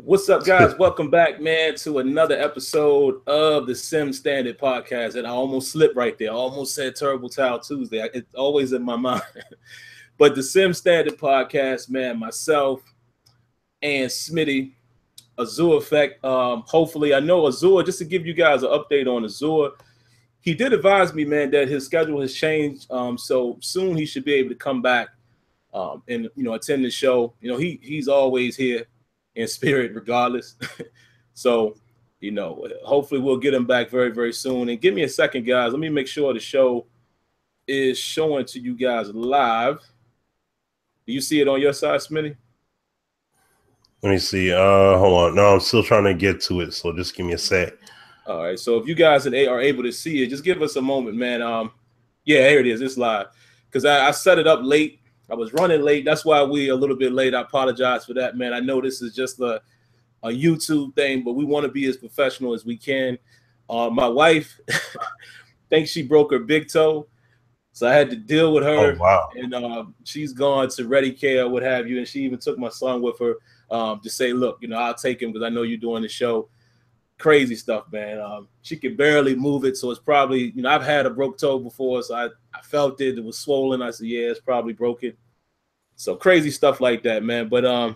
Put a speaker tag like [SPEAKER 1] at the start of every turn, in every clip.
[SPEAKER 1] What's up, guys? Welcome back, man, to another episode of the Sim Standard Podcast. And I almost slipped right there. I almost said Terrible Towel Tuesday. It's always in my mind. But the Sim Standard Podcast, man, myself and Smitty, AzureEffect. Hopefully, I know Azure, just to give you guys an update on Azure, he did advise me, man, that his schedule has changed. So soon he should be able to come back and, attend the show. He's always here in spirit regardless. So, hopefully we'll get him back very, very soon. And give me a second, guys. Let me make sure the show is showing to you guys live. Do you see it on your side, Smitty?
[SPEAKER 2] Let me see. Hold on. No, I'm still trying to get to it. So just give me a sec.
[SPEAKER 1] All right. So if you guys are able to see it, just give us a moment, man. Yeah, here it is. It's live. Because I set it up late. I was running late. That's why we a little bit late. I apologize for that, man. I know this is just a YouTube thing, but we want to be as professional as we can. My wife thinks she broke her big toe, so I had to deal with her.
[SPEAKER 2] Oh, wow.
[SPEAKER 1] And she's gone to Ready Care, what have you, and she even took my son with her to say, look, I'll take him because I know you're doing the show. Crazy stuff, man. She could barely move it, so it's probably, I've had a broke toe before, so I felt it. It was swollen. I said, yeah, it's probably broken. So crazy stuff like that, man. But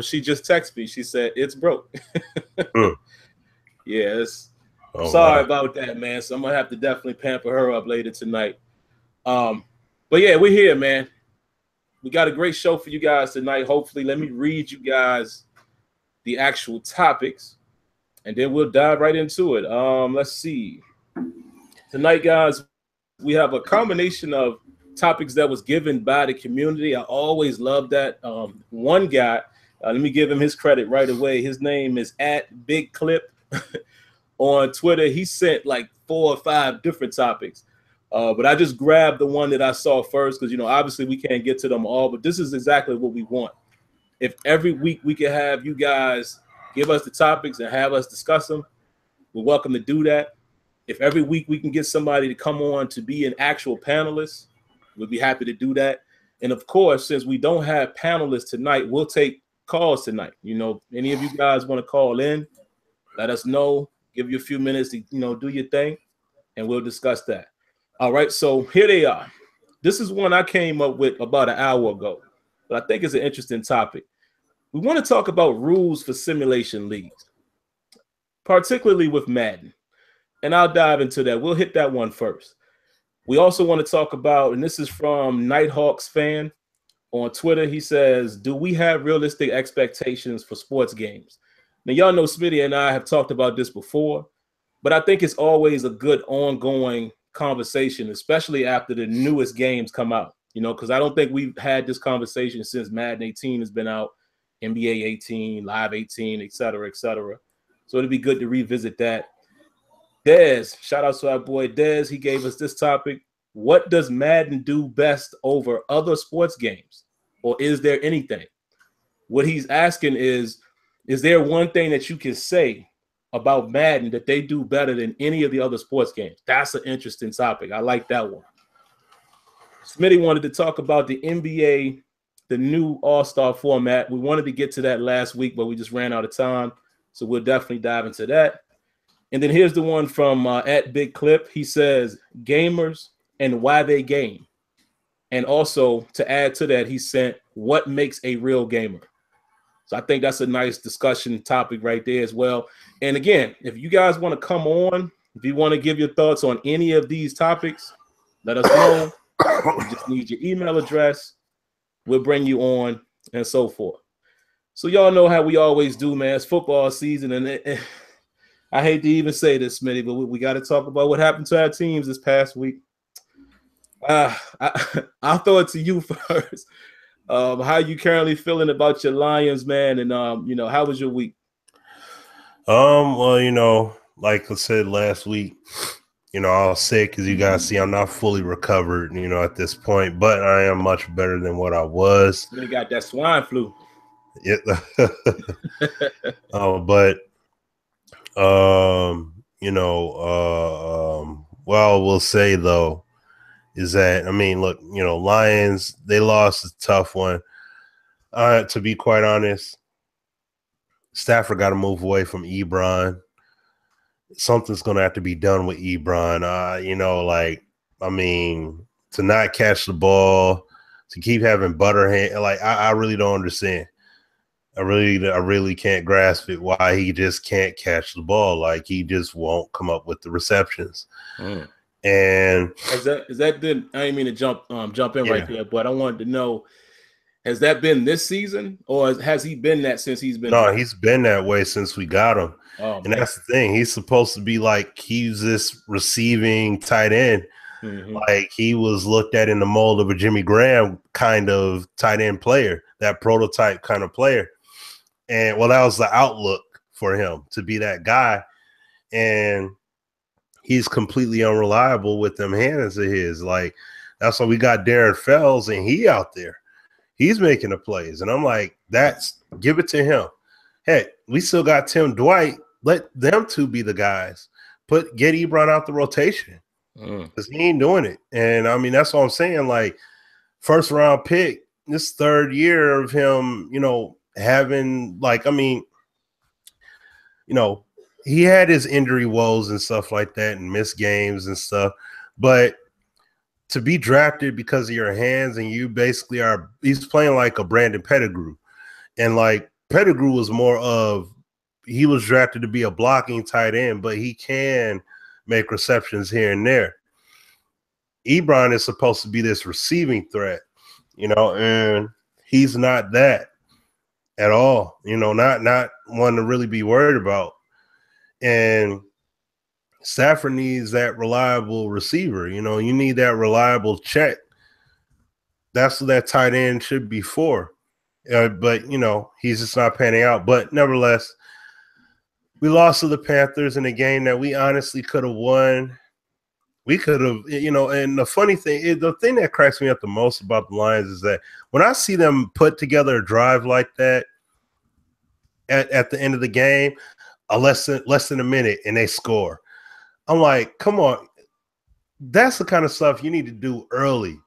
[SPEAKER 1] she just texted me. She said it's broke. Yes. Sorry about that, man. So I'm gonna have to definitely pamper her up later tonight. But yeah, we're here, man. We got a great show for you guys tonight. Hopefully, let me read you guys the actual topics, and then we'll dive right into it. Let's see. Tonight, guys, we have a combination of topics that was given by the community. I always love that. One guy, let me give him his credit right away. His name is @BigClip on Twitter. He sent like 4 or 5 different topics, but I just grabbed the one that I saw first because obviously we can't get to them all, but this is exactly what we want. If every week we can have you guys give us the topics and have us discuss them, we're welcome to do that. If every week we can get somebody to come on to be an actual panelist, we'll be happy to do that. And of course, since we don't have panelists tonight, we'll take calls tonight. Any of you guys want to call in, let us know. Give you a few minutes to, do your thing, and we'll discuss that. All right, so here they are. This is one I came up with about an hour ago, but I think it's an interesting topic. We want to talk about rules for simulation leagues, particularly with Madden. And I'll dive into that. We'll hit that one first. We also want to talk about, and this is from Knignthawksfan on Twitter. He says, do we have realistic expectations for sports games? Now, y'all know Smitty and I have talked about this before, but I think it's always a good ongoing conversation, especially after the newest games come out, because I don't think we've had this conversation since Madden 18 has been out, NBA 18, Live 18, et cetera, et cetera. So it'd be good to revisit that. Dez, shout out to our boy Dez. He gave us this topic. What does Madden do best over other sports games? Or is there anything? What he's asking is there one thing that you can say about Madden that they do better than any of the other sports games? That's an interesting topic. I like that one. Smitty wanted to talk about the NBA, the new All-Star format. We wanted to get to that last week, but we just ran out of time. So we'll definitely dive into that. And then here's the one from @BigClip. He says, gamers and why they game. And also, to add to that, he sent, what makes a real gamer? So I think that's a nice discussion topic right there as well. And again, if you guys want to come on, if you want to give your thoughts on any of these topics, let us know. We just need your email address. We'll bring you on and so forth. So y'all know how we always do, man. It's football season, and I hate to even say this, Smitty, but we got to talk about what happened to our teams this past week. I'll throw it to you first. How you currently feeling about your Lions, man? And how was your week?
[SPEAKER 2] Well, like I said last week, I was sick, as you guys see. I'm not fully recovered, at this point, but I am much better than what I was.
[SPEAKER 1] You got that swine flu.
[SPEAKER 2] Yeah. Well, we'll say though is that, look, Lions, they lost a tough one. To be quite honest, Stafford got to move away from Ebron. Something's going to have to be done with Ebron. You know, like, I mean, to not catch the ball, to keep having butterhand, like, I really don't understand. I really can't grasp it why he just can't catch the ball. Like, he just won't come up with the receptions. And
[SPEAKER 1] has that been? I didn't mean to jump in right there, but I wanted to know: has that been this season, or has he been that since he's been?
[SPEAKER 2] No, he's been that way since we got him.
[SPEAKER 1] Oh,
[SPEAKER 2] and that's the thing. He's supposed to be like, he's this receiving tight end. Like, he was looked at in the mold of a Jimmy Graham kind of tight end player, that prototype kind of player. And well, that was the outlook for him, to be that guy. And he's completely unreliable with them hands of his. Like, that's why we got Darren Fells, and he out there. He's making the plays. And I'm like, give it to him. Heck, we still got Tim Dwight. Let them two be the guys. Get Ebron out the rotation. Because he ain't doing it. And I mean, that's what I'm saying. Like, first round pick, this third year of him, you know, having, like, I mean, you know, he had his injury woes and stuff like that and missed games and stuff. But to be drafted because of your hands, and you basically he's playing like a Brandon Pettigrew. And like, Pettigrew was more of, he was drafted to be a blocking tight end, but he can make receptions here and there. Ebron is supposed to be this receiving threat, you know, and he's not that at all, you know, not one to really be worried about. And Stafford needs that reliable receiver. You know, you need that reliable check. That's what that tight end should be for. But, you know, he's just not panning out. But nevertheless, we lost to the Panthers in a game that we honestly could have won. We could have, you know, and the funny thing, the thing that cracks me up the most about the Lions is that when I see them put together a drive like that at the end of the game, less than a minute, and they score, I'm like, come on. That's the kind of stuff you need to do early.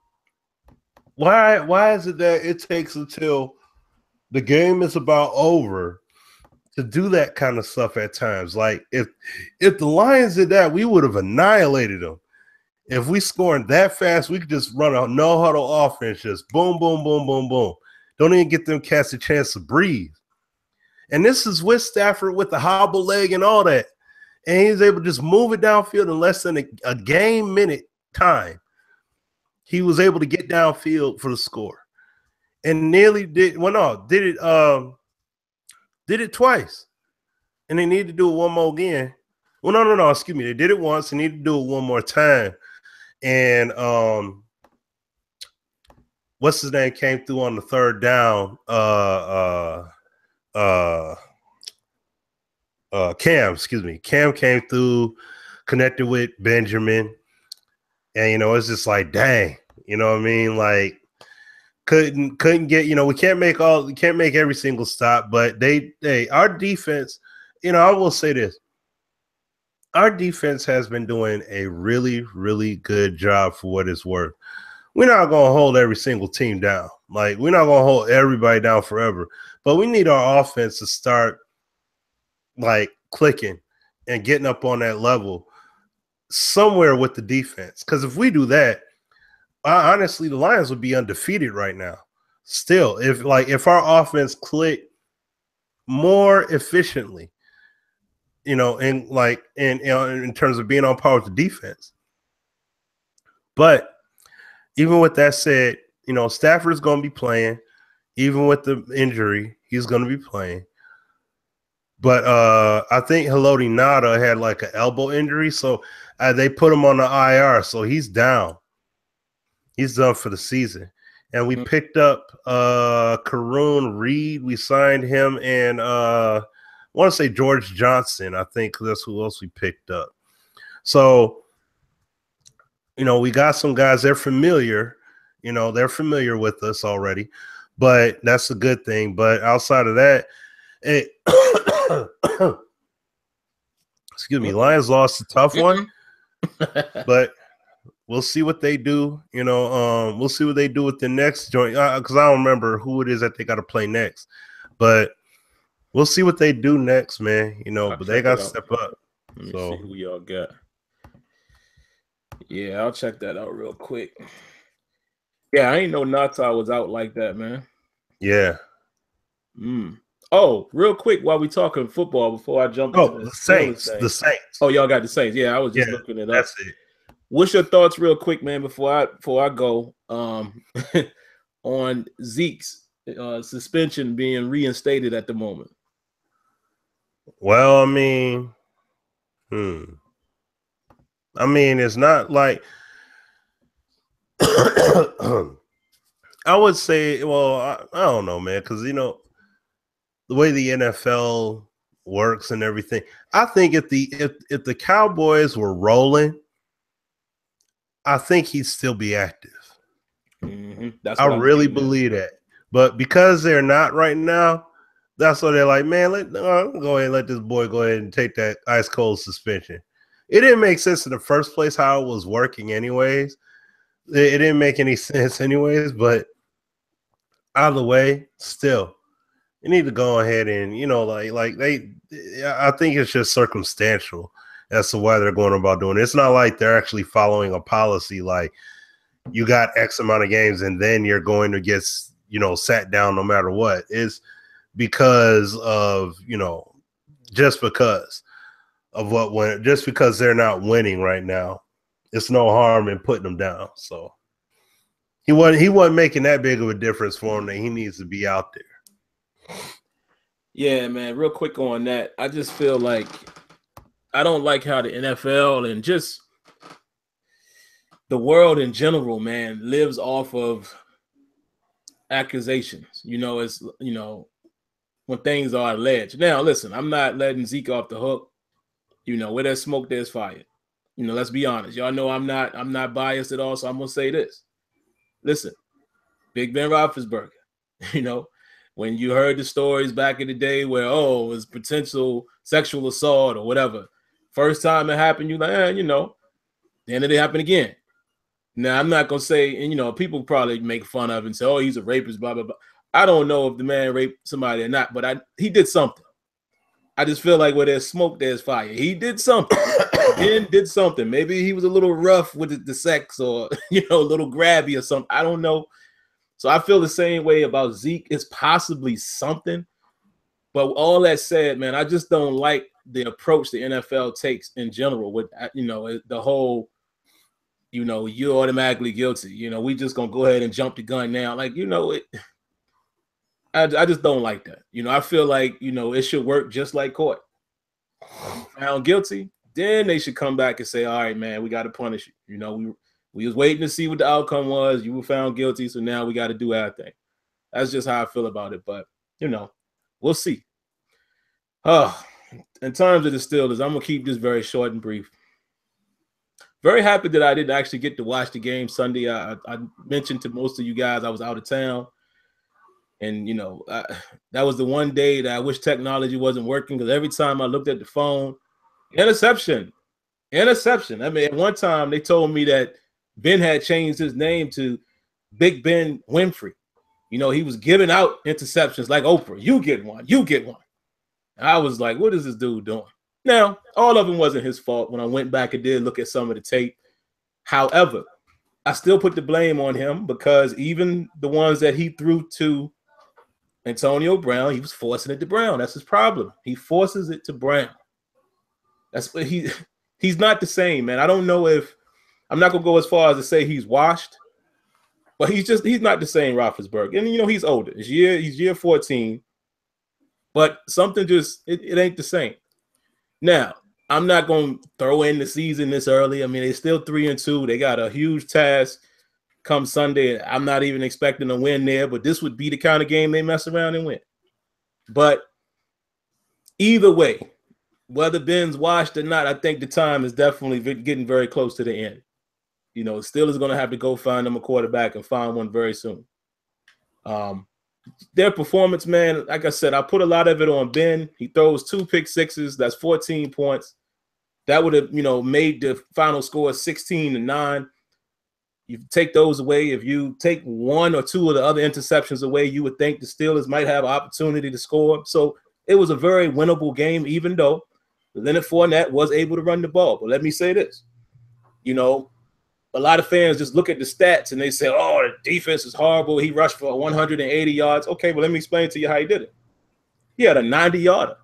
[SPEAKER 2] Why is it that it takes until the game is about over to do that kind of stuff at times? Like, if the Lions did that, we would have annihilated them. If we scored that fast, we could just run a no-huddle offense, just boom, boom, boom, boom, boom. Don't even get them cats a chance to breathe. And this is with Stafford with the hobble leg and all that. And he's able to just move it downfield in less than a game minute time. He was able to get downfield for the score. And nearly did it twice. And they need to do it one more again. Well, no, excuse me. They did it once. They need to do it one more time. And what's his name came through on the third down? Cam came through, connected with Benjamin. And, you know, it's just like, dang, you know what I mean? Like, couldn't get, you know, we can't make every single stop, but our defense, you know, I will say this. Our defense has been doing a really, really good job for what it's worth. We're not going to hold every single team down. Like, we're not going to hold everybody down forever, but we need our offense to start, like, clicking and getting up on that level somewhere with the defense. Because if we do that, honestly, the Lions would be undefeated right now. Still, if our offense clicked more efficiently, you know, in terms of being on par with the defense. But even with that said, you know, Stafford's going to be playing. Even with the injury, he's going to be playing. But I think Haloti Ngata had like an elbow injury, so they put him on the IR, so he's down. He's done for the season. And we picked up Karoon Reed. We signed him, and I want to say George Johnson. I think that's who else we picked up. So, you know, we got some guys. They're familiar. You know, they're familiar with us already. But that's a good thing. But outside of that, excuse me, Lions lost a tough one. But we'll see what they do. You know, we'll see what they do with the next joint, because I don't remember who it is that they got to play next. But we'll see what they do next, man. You know, but they got to step up.
[SPEAKER 1] Let me see who y'all got. Yeah, I'll check that out real quick. Yeah, I ain't know Nata was out like that, man.
[SPEAKER 2] Yeah.
[SPEAKER 1] Oh, real quick, while we talking football, before I jump into
[SPEAKER 2] the Saints. The Saints.
[SPEAKER 1] Oh, y'all got the Saints. Yeah, I was just looking it up.
[SPEAKER 2] That's it.
[SPEAKER 1] What's your thoughts, real quick, man, before I go on Zeke's suspension being reinstated at the moment?
[SPEAKER 2] Well, I mean, it's not like I would say, well, I don't know, man, because, you know, the way the NFL works and everything, I think if the Cowboys were rolling, I think he'd still be active. I really believe that. But because they're not right now, that's why they're like, man, go ahead and let this boy go ahead and take that ice cold suspension. It didn't make sense in the first place how it was working anyways. It didn't make any sense anyways, but either way, still, you need to go ahead and, you know, I think it's just circumstantial as to why they're going about doing it. It's not like they're actually following a policy like you got X amount of games and then you're going to get, you know, sat down no matter what. It's because of, you know, just because they're not winning right now. It's no harm in putting them down. So he wasn't making that big of a difference for him that he needs to be out there.
[SPEAKER 1] Yeah, man, real quick on that. I just feel like I don't like how the NFL and just the world in general, man, lives off of accusations. You know, it's, you know, when things are alleged. Now, listen, I'm not letting Zeke off the hook. You know, where there's smoke, there's fire. You know, let's be honest. Y'all know I'm not biased at all, so I'm gonna say this. Listen, Big Ben Roethlisberger, you know, when you heard the stories back in the day where, it was potential sexual assault or whatever, first time it happened, you're like, you know, then it happened again. Now, I'm not gonna say, and you know, people probably make fun of it and say, oh, he's a rapist, blah, blah, blah. I don't know if the man raped somebody or not, but he did something. I just feel like where there's smoke, there's fire. He did something. Ben did something. Maybe he was a little rough with the sex or, you know, a little grabby or something. I don't know. So I feel the same way about Zeke. It's possibly something. But all that said, man, I just don't like the approach the NFL takes in general with, you know, the whole, you know, you're automatically guilty. You know, we just going to go ahead and jump the gun now. Like, you know, I just don't like that. You know, I feel like, you know, it should work just like court. Found guilty, then they should come back and say, all right, man, we got to punish you. You know, we was waiting to see what the outcome was. You were found guilty, so now we got to do our thing. That's just how I feel about it. But, you know, we'll see. In terms of the Steelers, I'm going to keep this very short and brief. Very happy that I didn't actually get to watch the game Sunday. I mentioned to most of you guys I was out of town. And, you know, that was the one day that I wish technology wasn't working, because every time I looked at the phone, interception. I mean, at one time they told me that Ben had changed his name to Big Ben Winfrey. You know, he was giving out interceptions like Oprah. You get one. And I was like, what is this dude doing? Now, all of them wasn't his fault when I went back and did look at some of the tape. However, I still put the blame on him, because even the ones that he threw to Antonio Brown, he was forcing it to Brown. That's his problem. He forces it to Brown. That's what he's not the same, man. I don't know if I'm not gonna go as far as to say he's washed, but he's not the same Roethlisberger. And you know, he's older. He's year 14, but something just it ain't the same. Now, I'm not gonna throw in the season this early. I mean, they're still 3-2. They got a huge task come Sunday. I'm not even expecting a win there, but this would be the kind of game they mess around and win. But either way, whether Ben's washed or not, I think the time is definitely getting very close to the end. You know, Steelers going to have to go find them a quarterback and find one very soon. Their performance, man, like I said, I put a lot of it on Ben. He throws 2 pick sixes. That's 14 points. That would have, you know, made the final score 16-9. You take those away. If you take 1 or 2 of the other interceptions away, you would think the Steelers might have an opportunity to score. So It was a very winnable game, even though Leonard Fournette was able to run the ball. But let me say this, you know, a lot of fans just look at the stats and they say, oh, the defense is horrible. He rushed for 180 yards. Okay, well, let me explain to you how he did it. He had a 90-yarder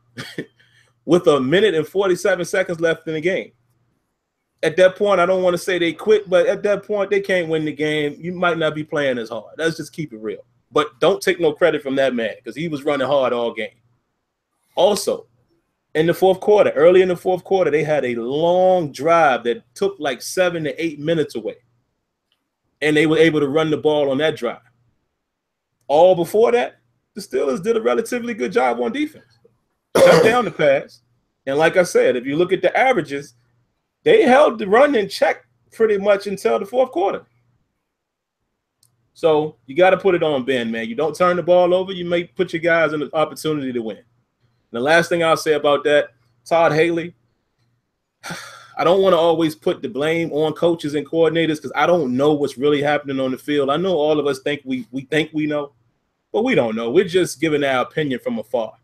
[SPEAKER 1] with 1 minute and 47 seconds left in the game. At that point, I don't want to say they quit, but at that point, they can't win the game. You might not be playing as hard. Let's just keep it real. But don't take no credit from that man because he was running hard all game. Also, in the fourth quarter, early in the fourth quarter, they had a long drive that took like 7 to 8 minutes away. And they were able to run the ball on that drive. All before that, the Steelers did a relatively good job on defense. Shut down the pass. And like I said, if you look at the averages, they held the run in check pretty much until the fourth quarter. So you got to put it on Ben, man. You don't turn the ball over, you may put your guys in an opportunity to win. And the last thing I'll say about that, Todd Haley, I don't want to always put the blame on coaches and coordinators because I don't know what's really happening on the field. I know all of us think we think we know, but we don't know. We're just giving our opinion from afar.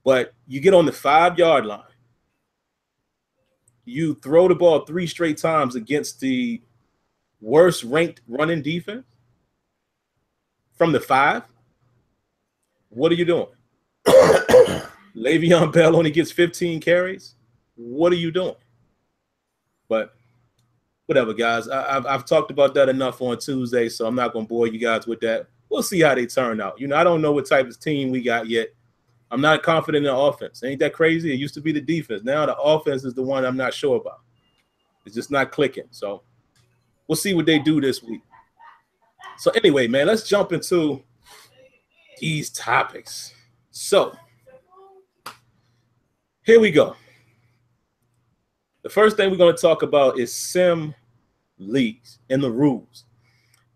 [SPEAKER 1] But you get on the 5-yard line. You throw the ball 3 straight times against the worst ranked running defense from the 5. What are you doing? Le'Veon Bell only gets 15 carries. What are you doing? But whatever, guys. I've talked about that enough on Tuesday, so I'm not going to bore you guys with that. We'll see how they turn out. You know, I don't know what type of team we got yet. I'm not confident in the offense. Ain't that crazy? It used to be the defense. Now the offense is the one I'm not sure about. It's just not clicking. So we'll see what they do this week. So anyway, man, let's jump into these topics. So here we go. The first thing we're going to talk about is sim leagues and the rules.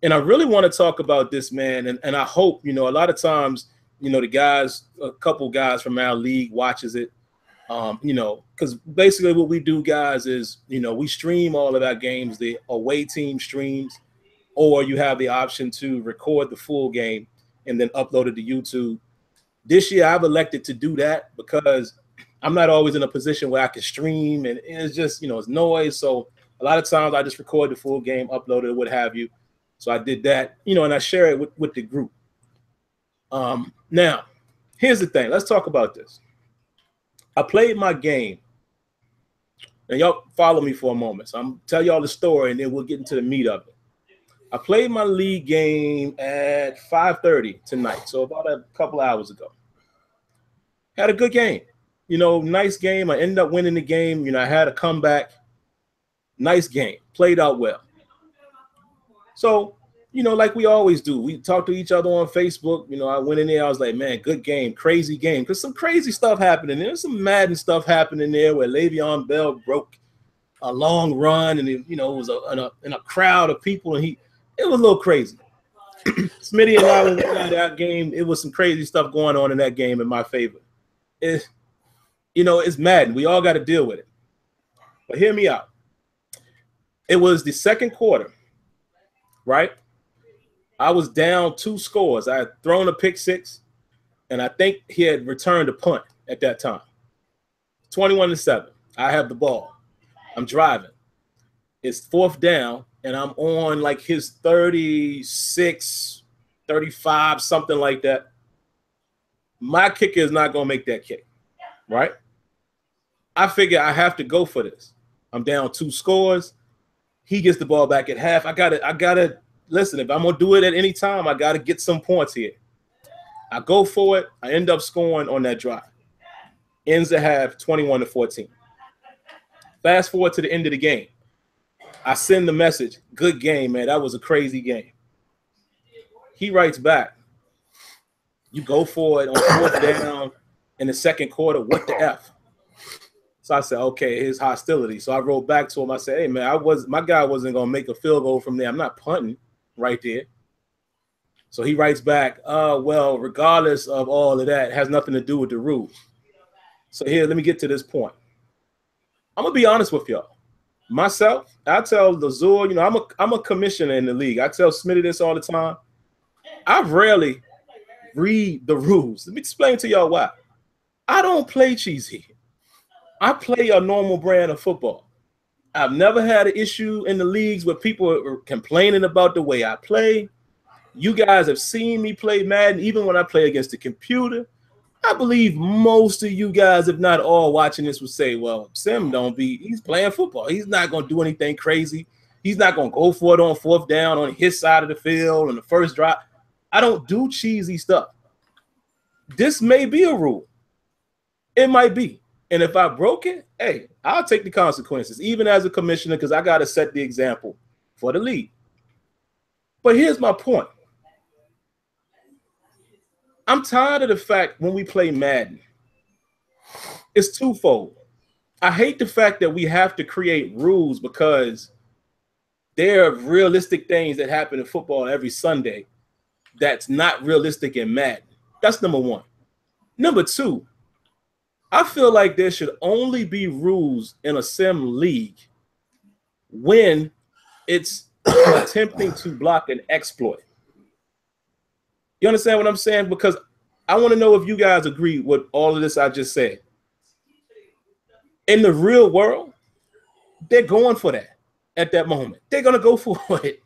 [SPEAKER 1] And I really want to talk about this, man. And I hope, you know, a lot of times, you know, the guys, a couple guys from our league watches it, you know, because basically what we do, guys, is, you know, we stream all of our games, the away team streams, or you have the option to record the full game and then upload it to YouTube. This year, I've elected to do that because I'm not always in a position where I can stream, and it's just, you know, it's noise. So a lot of times I just record the full game, upload it, what have you. So I did that, you know, and I share it with the group. Now, here's the thing. Let's talk about this. I played my game. And y'all follow me for a moment. So I'm going to tell y'all the story, and then we'll get into the meat of it. I played my league game at 5:30 tonight, so about a couple hours ago. Had a good game. You know, nice game. I ended up winning the game. You know, I had a comeback. Nice game. Played out well. So, you know, like we always do, we talk to each other on Facebook. You know, I went in there. I was like, man, good game, crazy game. Because some crazy stuff happening. There's some Madden stuff happening there where Le'Veon Bell broke a long run. And, it, you know, it was in a crowd of people. And it was a little crazy. Smitty and I was in that game. It was some crazy stuff going on in that game in my favor. You know, it's Madden. We all got to deal with it. But hear me out. It was the second quarter, right? I was down 2 scores. I had thrown a pick 6, and I think he had returned a punt at that time. 21-7. I have the ball. I'm driving. It's 4th down, and I'm on like his 36, 35, something like that. My kicker is not going to make that kick, right? I figure I have to go for this. I'm down 2 scores. He gets the ball back at half. I gotta listen, if I'm gonna do it at any time, I gotta get some points here. I go for it. I end up scoring on that drive. Ends the half 21-14. Fast forward to the end of the game. I send the message, good game, man. That was a crazy game. He writes back, you go for it on 4th down in the second quarter. What the F? So I said, okay, his hostility. So I wrote back to him. I said, hey, man, my guy wasn't going to make a field goal from there. I'm not punting right there. So he writes back, well, regardless of all of that, it has nothing to do with the rules. So here, let me get to this point. I'm going to be honest with y'all. Myself, I tell the Azure, you know, I'm a commissioner in the league. I tell Smitty this all the time. I rarely read the rules. Let me explain to y'all why. I don't play cheesy. I play a normal brand of football. I've never had an issue in the leagues where people are complaining about the way I play. You guys have seen me play Madden, even when I play against the computer. I believe most of you guys, if not all, watching this would say, well, Sim he's playing football. He's not going to do anything crazy. He's not going to go for it on fourth down on his side of the field on the first drop. I don't do cheesy stuff. This may be a rule. It might be. And if I broke it, hey, I'll take the consequences, even as a commissioner, because I got to set the example for the league. But here's my point. I'm tired of the fact when we play Madden, it's twofold. I hate the fact that we have to create rules because there are realistic things that happen in football every Sunday that's not realistic in Madden. That's number one. Number two, I feel like there should only be rules in a sim league when it's attempting to block an exploit. You understand what I'm saying? Because I want to know if you guys agree with all of this I just said. In the real world, they're going for that at that moment. They're going to go for it.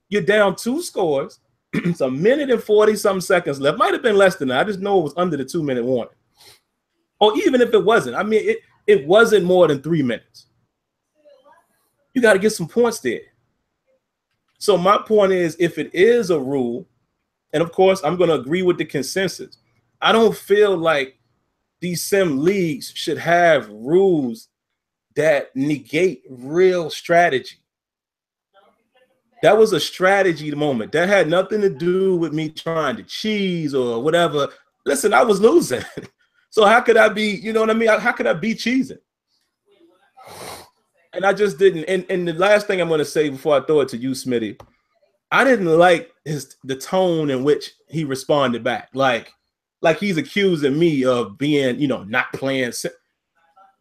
[SPEAKER 1] You're down 2 scores. It's a minute and 40-something seconds left. Might have been less than that. I just know it was under the 2-minute warning. Or even if it wasn't. I mean, it wasn't more than 3 minutes. You got to get some points there. So my point is, if it is a rule, and of course, I'm going to agree with the consensus. I don't feel like these sim leagues should have rules that negate real strategy. That was a strategy moment. That had nothing to do with me trying to cheese or whatever. Listen, I was losing. So how could I be, you know what I mean? How could I be cheesing? And I just didn't. And the last thing I'm going to say before I throw it to you, Smitty, I didn't like the tone in which he responded back. Like he's accusing me of being, not playing sim.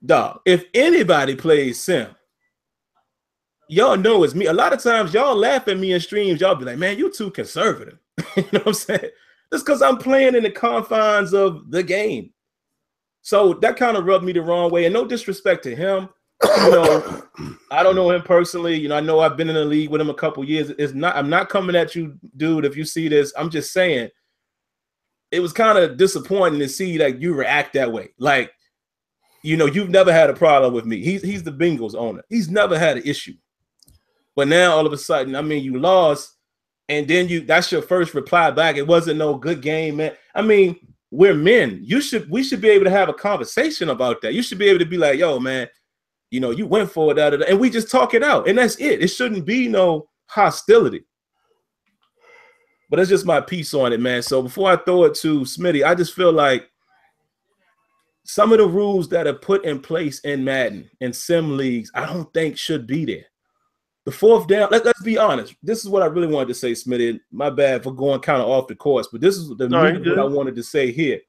[SPEAKER 1] Dog, if anybody plays sim, y'all know it's me. A lot of times y'all laugh at me in streams. Y'all be like, man, you too conservative. You know what I'm saying? That's because I'm playing in the confines of the game. So that kind of rubbed me the wrong way. And no disrespect to him. I don't know him personally. I know I've been in the league with him a couple years. I'm not coming at you, dude. If you see this, I'm just saying it was kind of disappointing to see that you react that way. Like, you've never had a problem with me. He's the Bengals owner. He's never had an issue. But now all of a sudden, I mean, you lost, and then that's your first reply back. It wasn't no good game, man. I mean, we're men. We should be able to have a conversation about that. You should be able to be like, yo, man, you went for it, and we just talk it out, and that's it. It shouldn't be no hostility. But that's just my piece on it, man. So before I throw it to Smitty, I just feel like some of the rules that are put in place in Madden and sim leagues, I don't think should be there. The fourth down, let's be honest. This is what I really wanted to say, Smitty. My bad for going kind of off the course, but this is what I wanted to say here.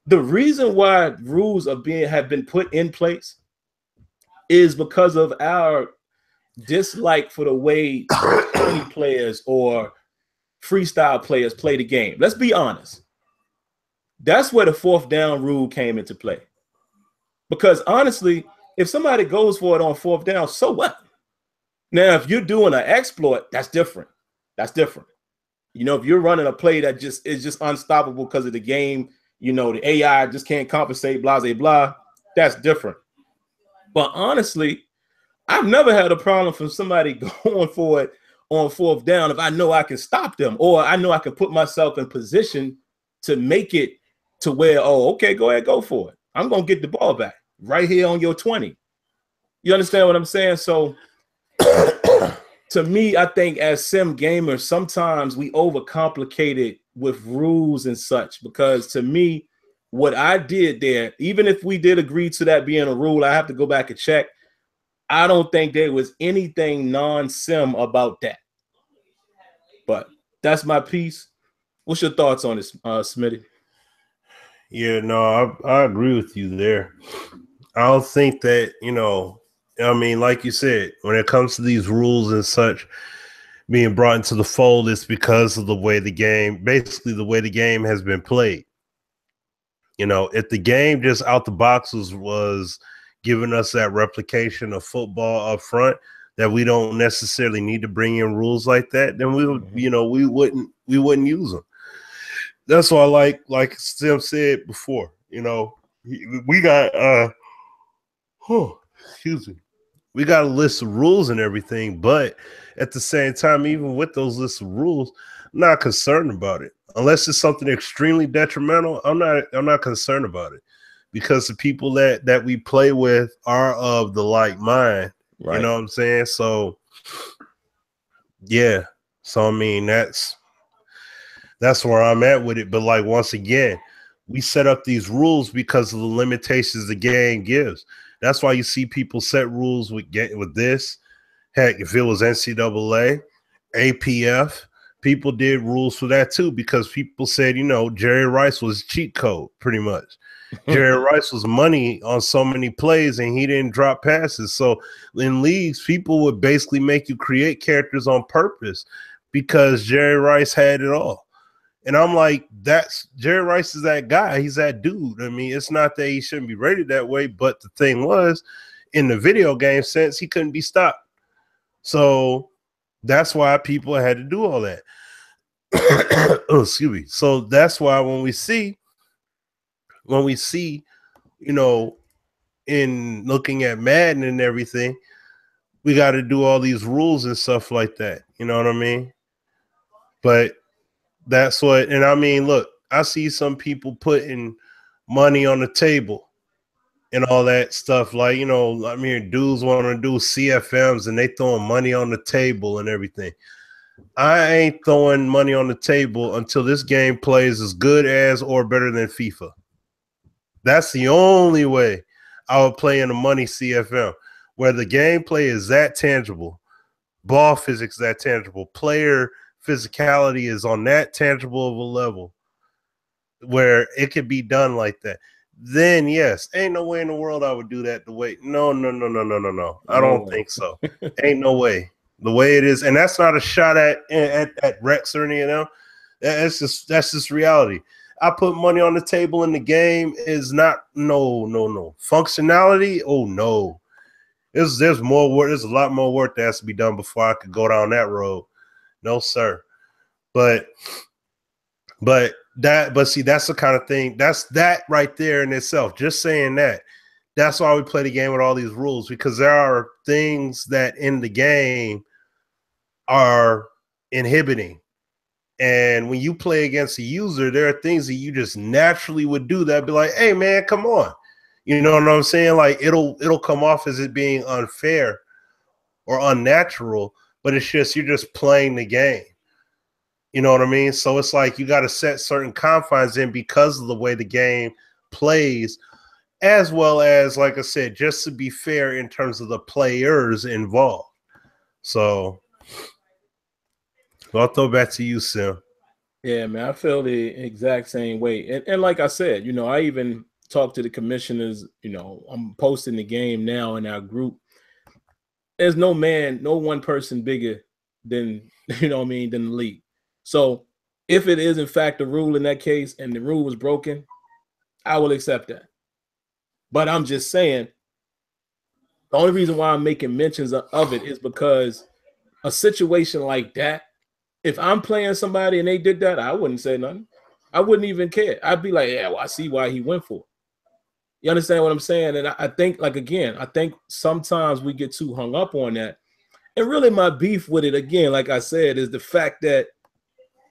[SPEAKER 1] The reason why rules have been put in place is because of our dislike for the way 20 players or freestyle players play the game. Let's be honest. That's where the fourth down rule came into play. Because honestly, if somebody goes for it on fourth down, so what? Now, if you're doing an exploit, that's different. That's different. If you're running a play that is just unstoppable because of the game, the AI just can't compensate, blah, blah, blah, that's different. But honestly, I've never had a problem from somebody going for it on fourth down if I know I can stop them, or I know I can put myself in position to make it to where, oh, okay, go ahead, go for it. I'm going to get the ball back right here on your 20. You understand what I'm saying? So to me, I think as sim gamers, sometimes we overcomplicate it with rules and such, because to me, what I did there, even if we did agree to that being a rule, I have to go back and check. I don't think there was anything non-sim about that. But that's my piece. What's your thoughts on this, Smitty?
[SPEAKER 2] Yeah, no, I agree with you there. I don't think that, I mean, like you said, when it comes to these rules and such being brought into the fold, it's because of the way the game has been played. You know, if the game just out the boxes was giving us that replication of football up front, that we don't necessarily need to bring in rules like that, then we would, you know, we wouldn't use them. That's why, like Sim said before, you know, we got excuse me, we got a list of rules and everything, but at the same time, even with those lists of rules, I'm not concerned about it. Unless it's something extremely detrimental, I'm not concerned about it, because the people that we play with are of the like mind. Right. You know what I'm saying? So yeah. So I mean, that's where I'm at with it. But like, once again, we set up these rules because of the limitations the game gives. That's why you see people set rules with this. Heck, if it was NCAA, APF, people did rules for that too, because people said, you know, Jerry Rice was cheat code pretty much. Jerry Rice was money on so many plays and he didn't drop passes. So in leagues, people would basically make you create characters on purpose because Jerry Rice had it all. And I'm like, Jerry Rice is that guy. He's that dude. I mean, it's not that he shouldn't be rated that way, but the thing was, in the video game sense, he couldn't be stopped. So that's why people had to do all that. Oh, excuse me. So that's why when we see, you know, in looking at Madden and everything, we got to do all these rules and stuff like that. You know what I mean? But that's what, and I mean, look, I see some people putting money on the table and all that stuff. Like, you know, I mean, dudes want to do CFMs and they throwing money on the table and everything. I ain't throwing money on the table until this game plays as good as or better than FIFA. That's the only way I would play in a money CFM, where the gameplay is that tangible, ball physics that tangible, player physicality is on that tangible of a level where it could be done like that. Then yes, ain't no way in the world I would do that the way. No. I don't think so. Ain't no way. The way it is, and that's not a shot at Rex or any of them. That's just reality. I put money on the table in the game is not no functionality. Oh no, there's more work. There's a lot more work that has to be done before I could go down that road. No sir. But see, that's the kind of thing. That's that right there in itself. Just saying that. That's why we play the game with all these rules, because there are things that in the game are inhibiting. And when you play against a user, there are things that you just naturally would do that be like, hey man, come on. You know what I'm saying? Like it'll come off as it being unfair or unnatural, but it's just, you're just playing the game. You know what I mean? So it's like you got to set certain confines in because of the way the game plays, as well as, like I said, just to be fair in terms of the players involved. So I'll throw it back to you, Sim.
[SPEAKER 1] Yeah, man, I feel the exact same way. And like I said, you know, I even talked to the commissioners. You know, I'm posting the game now in our group. There's no one person bigger than, you know what I mean, than the league. So if it is in fact a rule in that case and the rule was broken, I will accept that. But I'm just saying, the only reason why I'm making mentions of it is because a situation like that, if I'm playing somebody and they did that, I wouldn't say nothing. I wouldn't even care. I'd be like, yeah, well, I see why he went for it. You understand what I'm saying? And I think, like, again, I think sometimes we get too hung up on that. And really my beef with it, again, like I said, is the fact that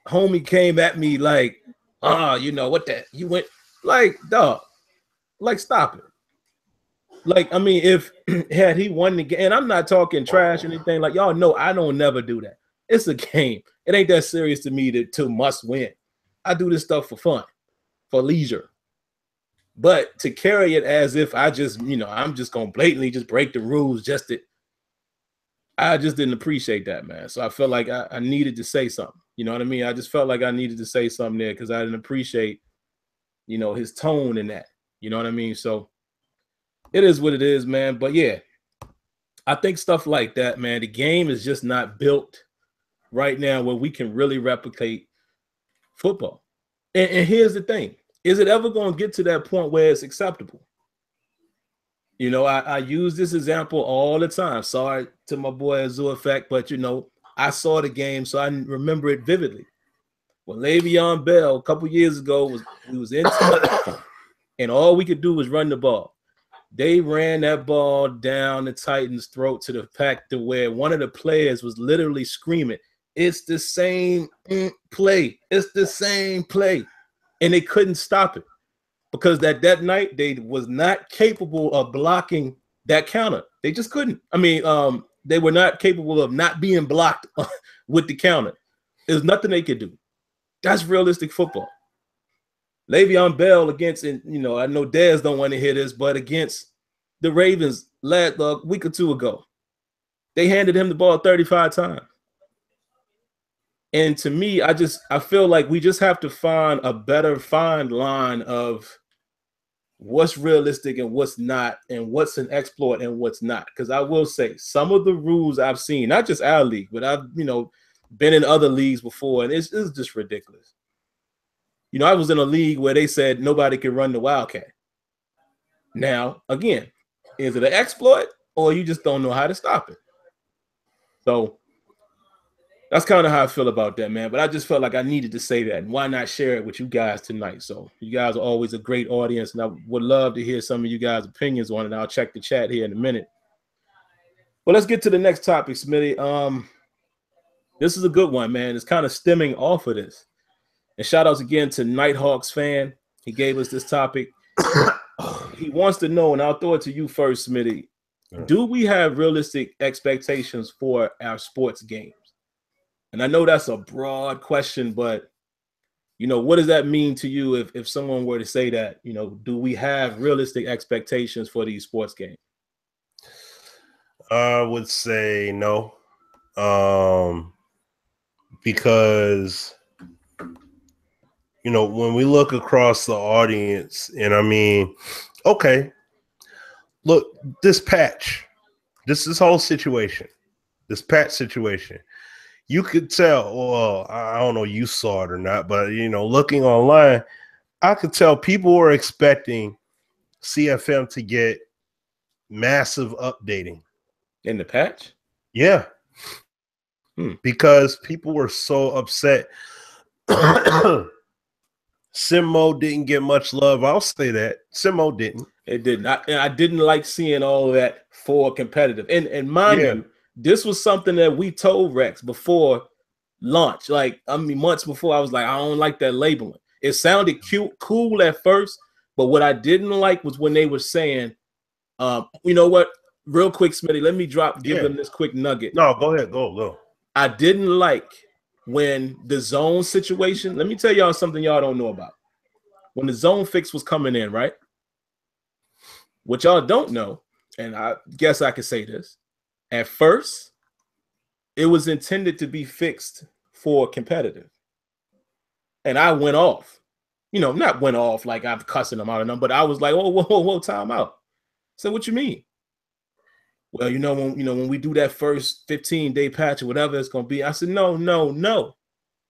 [SPEAKER 1] homie came at me like, you know what, that you went like, dog, like, stop it. Like, I mean, if had he won the game, and I'm not talking trash or anything, like, y'all know I don't never do that. It's a game. It ain't that serious to me to must win. I do this stuff for fun, for leisure. But to carry it as if I just, you know, I'm just gonna blatantly just break the rules I just didn't appreciate that, man. So I felt like I needed to say something. You know what I mean? I just felt like I needed to say something there because I didn't appreciate, you know, his tone in that. You know what I mean? So it is what it is, man. But yeah, I think stuff like that, man, the game is just not built right now where we can really replicate football. And here's the thing. is it ever going to get to that point where it's acceptable? You know, I use this example all the time. Sorry to my boy AzureEffect, but you know, I saw the game, so I remember it vividly. When Le'Veon Bell a couple years ago we was in and all we could do was run the ball. They ran that ball down the Titans' throat to the fact to where one of the players was literally screaming, "It's the same play. It's the same play." And they couldn't stop it because that night they was not capable of blocking that counter. They just couldn't. I mean, they were not capable of not being blocked with the counter. There's nothing they could do. That's realistic football. Le'Veon Bell against, and you know, I know Dez don't want to hear this, but against the Ravens a week or two ago, they handed him the ball 35 times. And to me, I feel like we just have to find a better fine line of what's realistic and what's not, and what's an exploit and what's not. Because I will say some of the rules I've seen, not just our league, but I've, you know, been in other leagues before, and it's just ridiculous. You know, I was in a league where they said nobody could run the Wildcat. Now, again, is it an exploit or you just don't know how to stop it? So that's kind of how I feel about that, man. But I just felt like I needed to say that, and why not share it with you guys tonight? So you guys are always a great audience, and I would love to hear some of you guys' opinions on it. I'll check the chat here in a minute. Well, let's get to the next topic, Smitty. This is a good one, man. It's kind of stemming off of this. And shout outs again to Knignthawksfan. He gave us this topic. He wants to know, and I'll throw it to you first, Smitty. Do we have realistic expectations for our sports games? And I know that's a broad question, but, you know, what does that mean to you if someone were to say that? You know, do we have realistic expectations for these sports games?
[SPEAKER 2] I would say no. Because, you know, when we look across the audience, and I mean, okay, look, this whole situation, this patch situation, you could tell, well, I don't know if you saw it or not, but, you know, looking online, I could tell people were expecting CFM to get massive updating.
[SPEAKER 1] In the patch?
[SPEAKER 2] Yeah. Because people were so upset. Sim mode didn't get much love. I'll say that. Sim mode didn't.
[SPEAKER 1] It did not. I didn't like seeing all of that for competitive. And mind you, this was something that we told Rex before launch. Like, I mean, months before, I was like, I don't like that labeling. It sounded cute, cool at first, but what I didn't like was when they were saying, you know what? Real quick, Smitty, let me give them this quick nugget.
[SPEAKER 2] No, go ahead. Go.
[SPEAKER 1] I didn't like when the zone situation, let me tell y'all something y'all don't know about. When the zone fix was coming in, right? What y'all don't know, and I guess I could say this, at first, it was intended to be fixed for competitive. And I went off. You know, not went off like I'm cussing them out of them, but I was like, oh, whoa, time out. So what you mean? Well, when we do that first 15-day patch or whatever it's going to be, I said, no.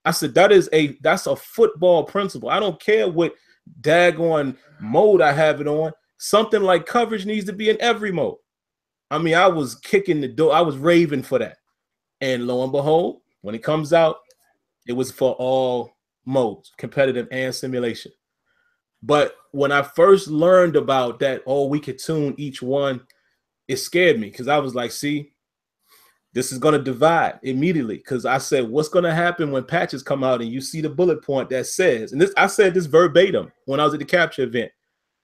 [SPEAKER 1] I said, that's a football principle. I don't care what daggone mode I have it on. Something like coverage needs to be in every mode. I mean, I was kicking the door. I was raving for that. And lo and behold, when it comes out, it was for all modes, competitive and simulation. But when I first learned about that, we could tune each one, it scared me because I was like, see, this is going to divide immediately. Because I said, what's going to happen when patches come out and you see the bullet point that says, and I said this verbatim when I was at the capture event.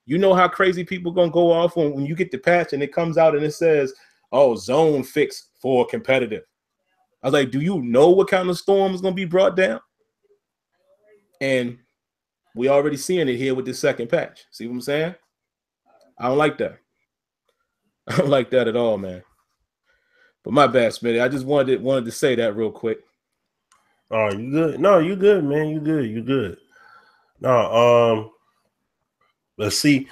[SPEAKER 1] You know how crazy people going to go off when you get the patch and it comes out and it says, oh, zone fix for competitive. I was like, do you know what kind of storm is going to be brought down? And we already seeing it here with the second patch. See what I'm saying? I don't like that. I don't like that at all, man. But my bad, Smitty. I just wanted to say that real quick.
[SPEAKER 2] Oh, you good? No, you good, man. You good. No, let's see.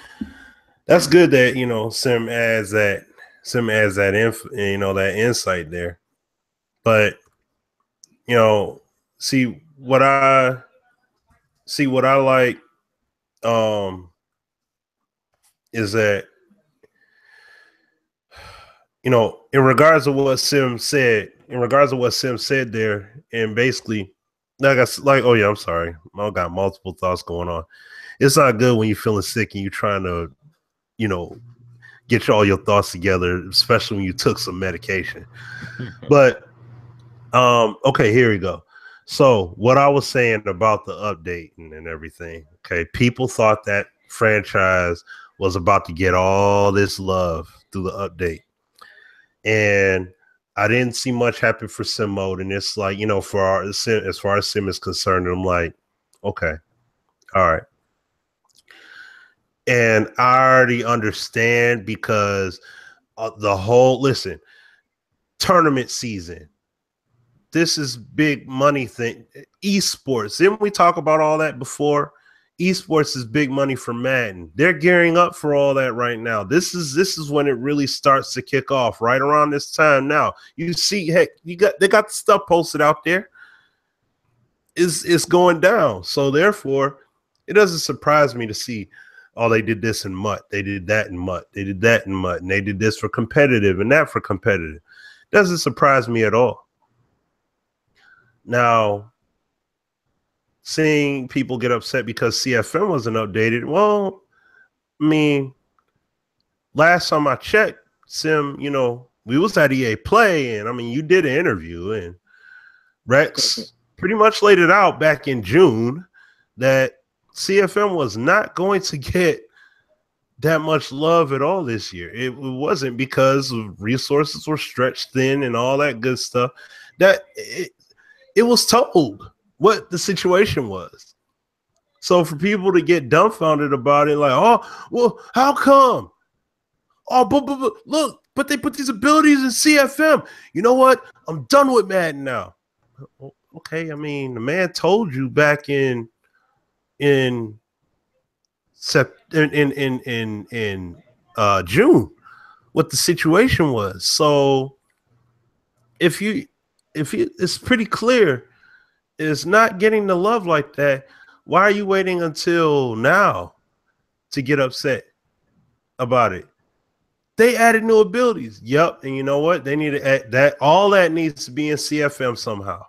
[SPEAKER 2] That's good that Sim adds that that insight there. But see what I like is that, you know, in regards to what Sim said there, and basically, oh yeah, I'm sorry, I got multiple thoughts going on. It's not good when you're feeling sick and you're trying to, you know, get all your thoughts together, especially when you took some medication. But okay, here we go. So what I was saying about the update and everything, okay, people thought that franchise was about to get all this love through the update. And I didn't see much happen for sim mode. And it's like, you know, for our sim, as far as sim is concerned, I'm like, okay, all right. And I already understand because the whole, listen, tournament season, this is big money thing. Esports, didn't we talk about all that before? Esports is big money for Madden. They're gearing up for all that right now. This is when it really starts to kick off, right around this time now. You see, heck, they got the stuff posted out there. It's going down. So therefore, it doesn't surprise me to see, oh, they did this in MUT, they did that in MUT, they did that in MUT, and they did this for competitive and that for competitive. Doesn't surprise me at all. Now, seeing people get upset because CFM wasn't updated, well, I mean, last time I checked, Sim, you know, we was at EA Play, and I mean, you did an interview, and Rex pretty much laid it out back in June that CFM was not going to get that much love at all this year. It wasn't, because resources were stretched thin and all that good stuff. That it was told what the situation was. So for people to get dumbfounded about it, like, oh, well, how come? Oh, but look, but they put these abilities in CFM. You know what? I'm done with Madden now. Okay, I mean, the man told you back in June what the situation was. So if it's pretty clear it's not getting the love like that, why are you waiting until now to get upset about it? They added new abilities. Yep, and you know what? They need to add that. All that needs to be in CFM somehow.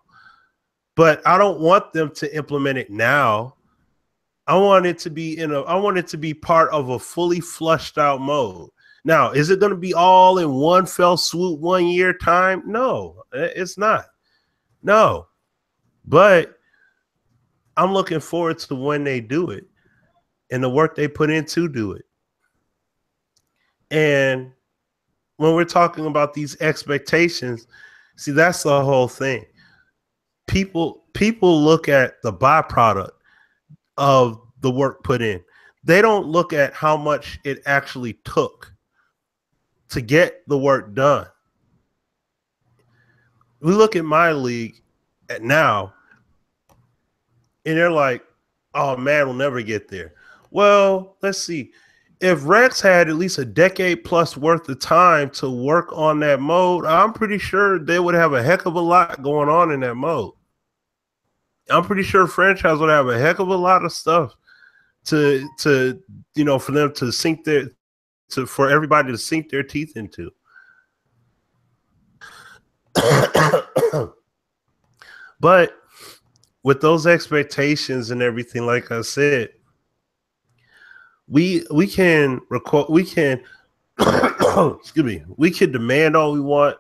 [SPEAKER 2] But I don't want them to implement it now. I want it to be part of a fully flushed out mode. Now, is it going to be all in one fell swoop 1 year time? No, it's not. No. But I'm looking forward to when they do it and the work they put in to do it. And when we're talking about these expectations, see, that's the whole thing. People look at the byproduct of the work put in. They don't look at how much it actually took to get the work done. We look at my league at now, and they're like, oh, man, we'll never get there. Well, let's see. If Rex had at least a decade plus worth of time to work on that mode, I'm pretty sure they would have a heck of a lot going on in that mode. I'm pretty sure franchise would have a heck of a lot of stuff to you know, for them to sink for everybody to sink their teeth into. But with those expectations and everything, like I said, we can record, we can excuse me, we can demand all we want.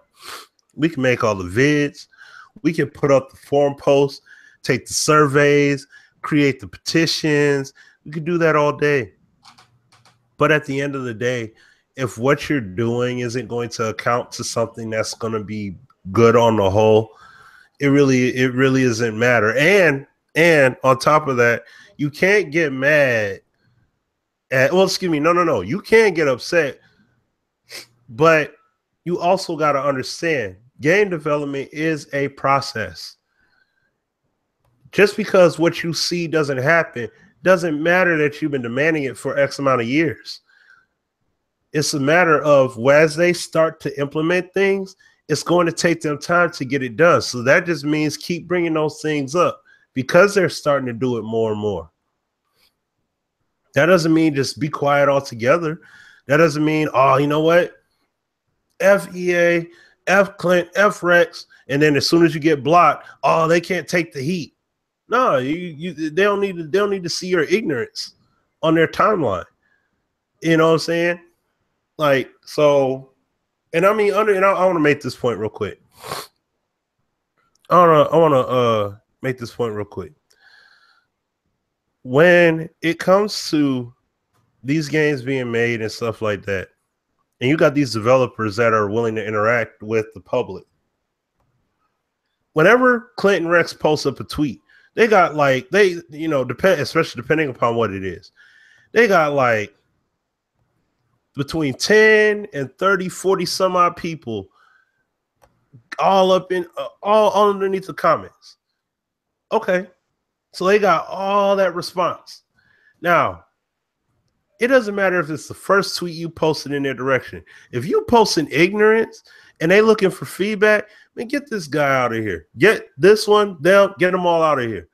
[SPEAKER 2] We can make all the vids. We can put up the forum posts, take the surveys, create the petitions. We could do that all day. But at the end of the day, if what you're doing isn't going to account to something that's going to be good on the whole, it really doesn't matter. And on top of that, you can't get mad at, well, excuse me, no. You can't get upset, but you also got to understand game development is a process. Just because what you see doesn't happen doesn't matter that you've been demanding it for X amount of years. It's a matter of, as they start to implement things, it's going to take them time to get it done. So that just means keep bringing those things up because they're starting to do it more and more. That doesn't mean just be quiet altogether. That doesn't mean, oh, you know what? F EA, F Clint, F Rex, and then as soon as you get blocked, oh, they can't take the heat. No, they don't need to see your ignorance on their timeline. You know what I'm saying? Like, so, and I mean, I want to make this point real quick. I want to make this point real quick. When it comes to these games being made and stuff like that, and you got these developers that are willing to interact with the public, whenever Clinton Rex posts up a tweet, they got like, especially depending upon what it is, they got like between 10 and 30, 40 some odd people all up in all underneath the comments. Okay. So they got all that response. Now, it doesn't matter if it's the first tweet you posted in their direction. If you post in ignorance and they looking for feedback, man, get this guy out of here. Get this one down, get them all out of here.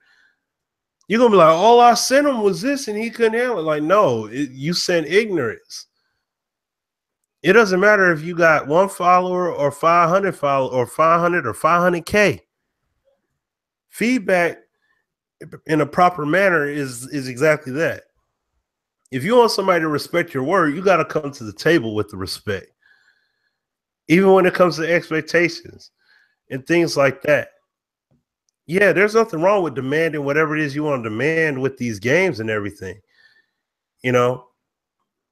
[SPEAKER 2] You're going to be like, all I sent him was this and he couldn't handle it. Like, no, you sent ignorance. It doesn't matter if you got 1 follower or 500 followers or 500 or 500K. Feedback in a proper manner is exactly that. If you want somebody to respect your word, you got to come to the table with the respect. Even when it comes to expectations and things like that. Yeah, there's nothing wrong with demanding whatever it is you want to demand with these games and everything. You know?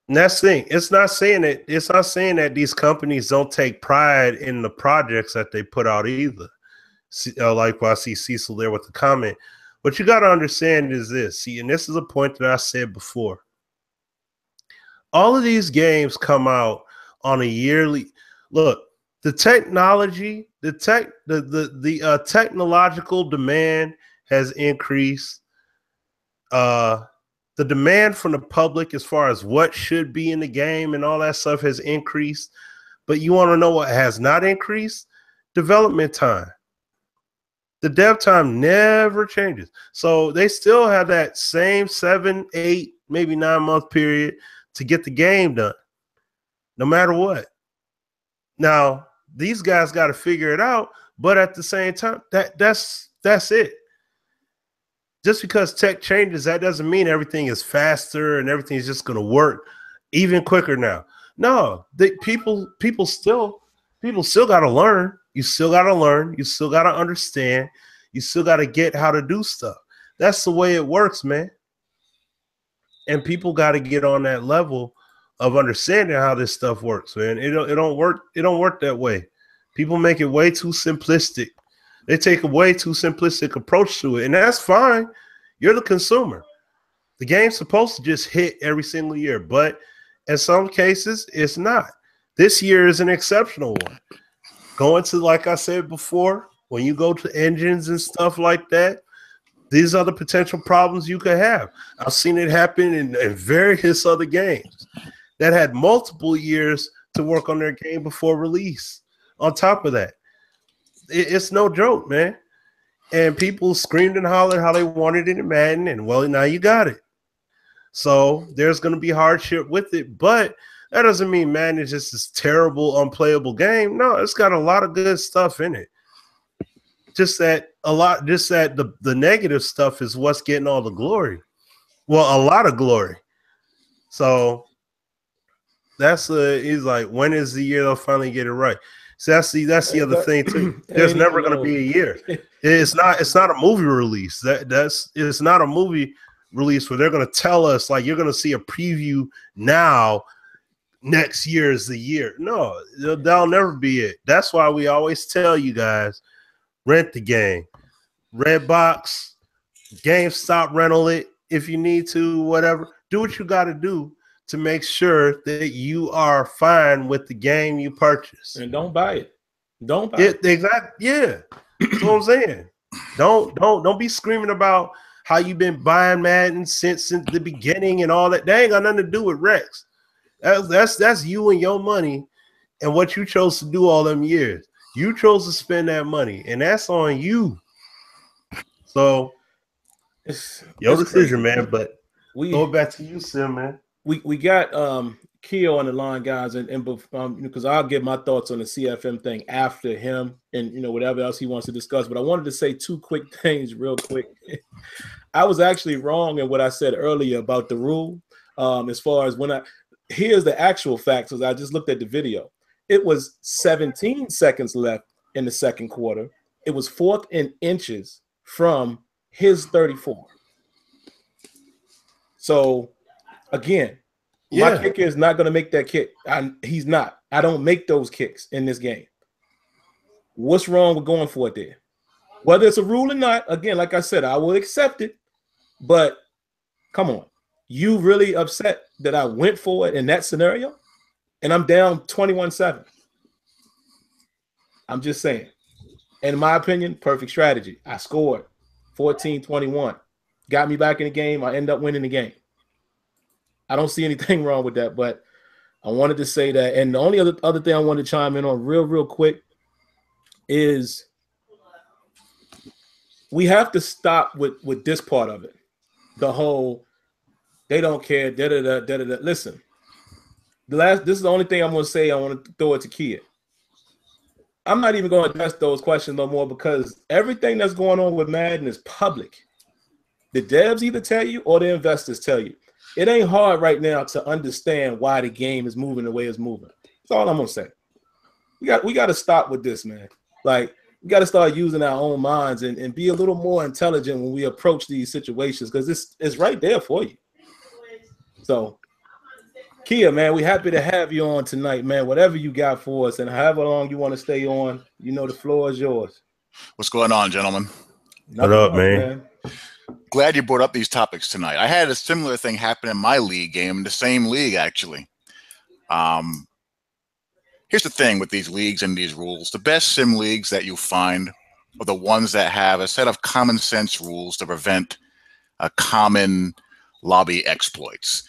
[SPEAKER 2] And that's the thing. It's not saying that these companies don't take pride in the projects that they put out either. Like I see Cecil there with the comment. What you got to understand is this. See, and this is a point that I said before. All of these games come out on a yearly look. The technology, the technological demand has increased. The demand from the public as far as what should be in the game and all that stuff has increased. But you want to know what has not increased? Development time. The dev time never changes. So they still have that same 7, 8, maybe 9 month period to get the game done, no matter what. Now, these guys got to figure it out, but at the same time, that's it. Just because tech changes, that doesn't mean everything is faster and everything is just going to work even quicker now. No, people still got to learn. You still got to learn. You still got to understand. You still got to get how to do stuff. That's the way it works, man. And people got to get on that level of understanding how this stuff works, man. It don't work that way. People make it way too simplistic. They take a way too simplistic approach to it, and that's fine. You're the consumer. The game's supposed to just hit every single year, but in some cases, it's not. This year is an exceptional one. Going to, like I said before, when you go to engines and stuff like that, these are the potential problems you could have. I've seen it happen in various other games that had multiple years to work on their game before release. On top of that, it's no joke, man. And people screamed and hollered how they wanted it in Madden, and well, now you got it. So there's going to be hardship with it, but that doesn't mean Madden is just this terrible, unplayable game. No, it's got a lot of good stuff in it. Just that the negative stuff is what's getting all the glory. Well, a lot of glory. So he's like, when is the year they'll finally get it right? So that's the other thing too. There's never going to be a year. It's not a movie release. It's not a movie release where they're going to tell us like you're going to see a preview now. Next year is the year. No, that'll never be it. That's why we always tell you guys, rent the game. Redbox, GameStop, rental it if you need to, whatever. Do what you got to do to make sure that you are fine with the game you purchase.
[SPEAKER 1] And don't buy it. Don't buy it.
[SPEAKER 2] Exactly. Yeah. That's what I'm saying. Don't be screaming about how you've been buying Madden since the beginning and all that. That ain't got nothing to do with Rex. That's you and your money and what you chose to do all them years. You chose to spend that money, and that's on you. So it's your decision, man. But Go back to you, Sim, man.
[SPEAKER 1] We got Keo on the line, guys, and because I'll give my thoughts on the CFM thing after him, and whatever else he wants to discuss. But I wanted to say two quick things, real quick. I was actually wrong in what I said earlier about the rule. As far as here's the actual facts, because I just looked at the video. It was 17 seconds left in the second quarter. It was 4th in inches from his 34. So again, my kicker is not going to make that kick. He's not. I don't make those kicks in this game. What's wrong with going for it there? Whether it's a rule or not, again, like I said, I will accept it. But come on. You really upset that I went for it in that scenario? And I'm down 21-7. I'm just saying. In my opinion, perfect strategy. I scored 14-21. Got me back in the game. I end up winning the game. I don't see anything wrong with that, but I wanted to say that. And the only other thing I wanted to chime in on real quick is we have to stop with this part of it. The whole they don't care. Listen, this is the only thing I'm going to say. I want to throw it to Kia. I'm not even going to address those questions no more because everything that's going on with Madden is public. The devs either tell you or the investors tell you. It ain't hard right now to understand why the game is moving the way it's moving. That's all I'm going to say. We got to stop with this, man. Like, we got to start using our own minds and be a little more intelligent when we approach these situations because it's right there for you. So, Kia, man, we're happy to have you on tonight, man. Whatever you got for us and however long you want to stay on, the floor is yours.
[SPEAKER 3] What's going on, gentlemen?
[SPEAKER 2] What up, man?
[SPEAKER 3] Glad you brought up these topics tonight. I had a similar thing happen in my league game, the same league, actually. Here's the thing with these leagues and these rules. The best sim leagues that you find are the ones that have a set of common sense rules to prevent common lobby exploits.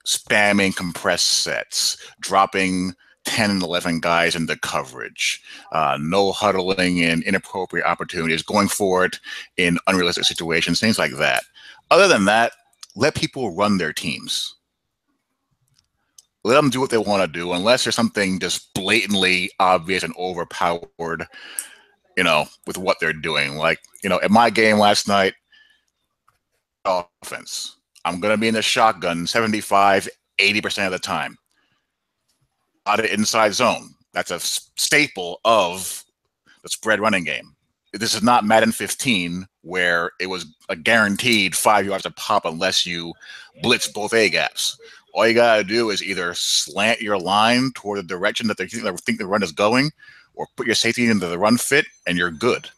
[SPEAKER 3] Spamming compressed sets, dropping 10 and 11 guys into coverage, no huddling in inappropriate opportunities, going for it in unrealistic situations, things like that. Other than that, let people run their teams. Let them do what they want to do, unless there's something just blatantly obvious and overpowered, with what they're doing. Like, in my game last night, offense. I'm going to be in the shotgun 75, 80% of the time. Out of inside zone. That's a staple of the spread running game. This is not Madden 15 where it was a guaranteed 5 yards a pop unless you blitz both A gaps. All you got to do is either slant your line toward the direction that they think the run is going or put your safety into the run fit and you're good.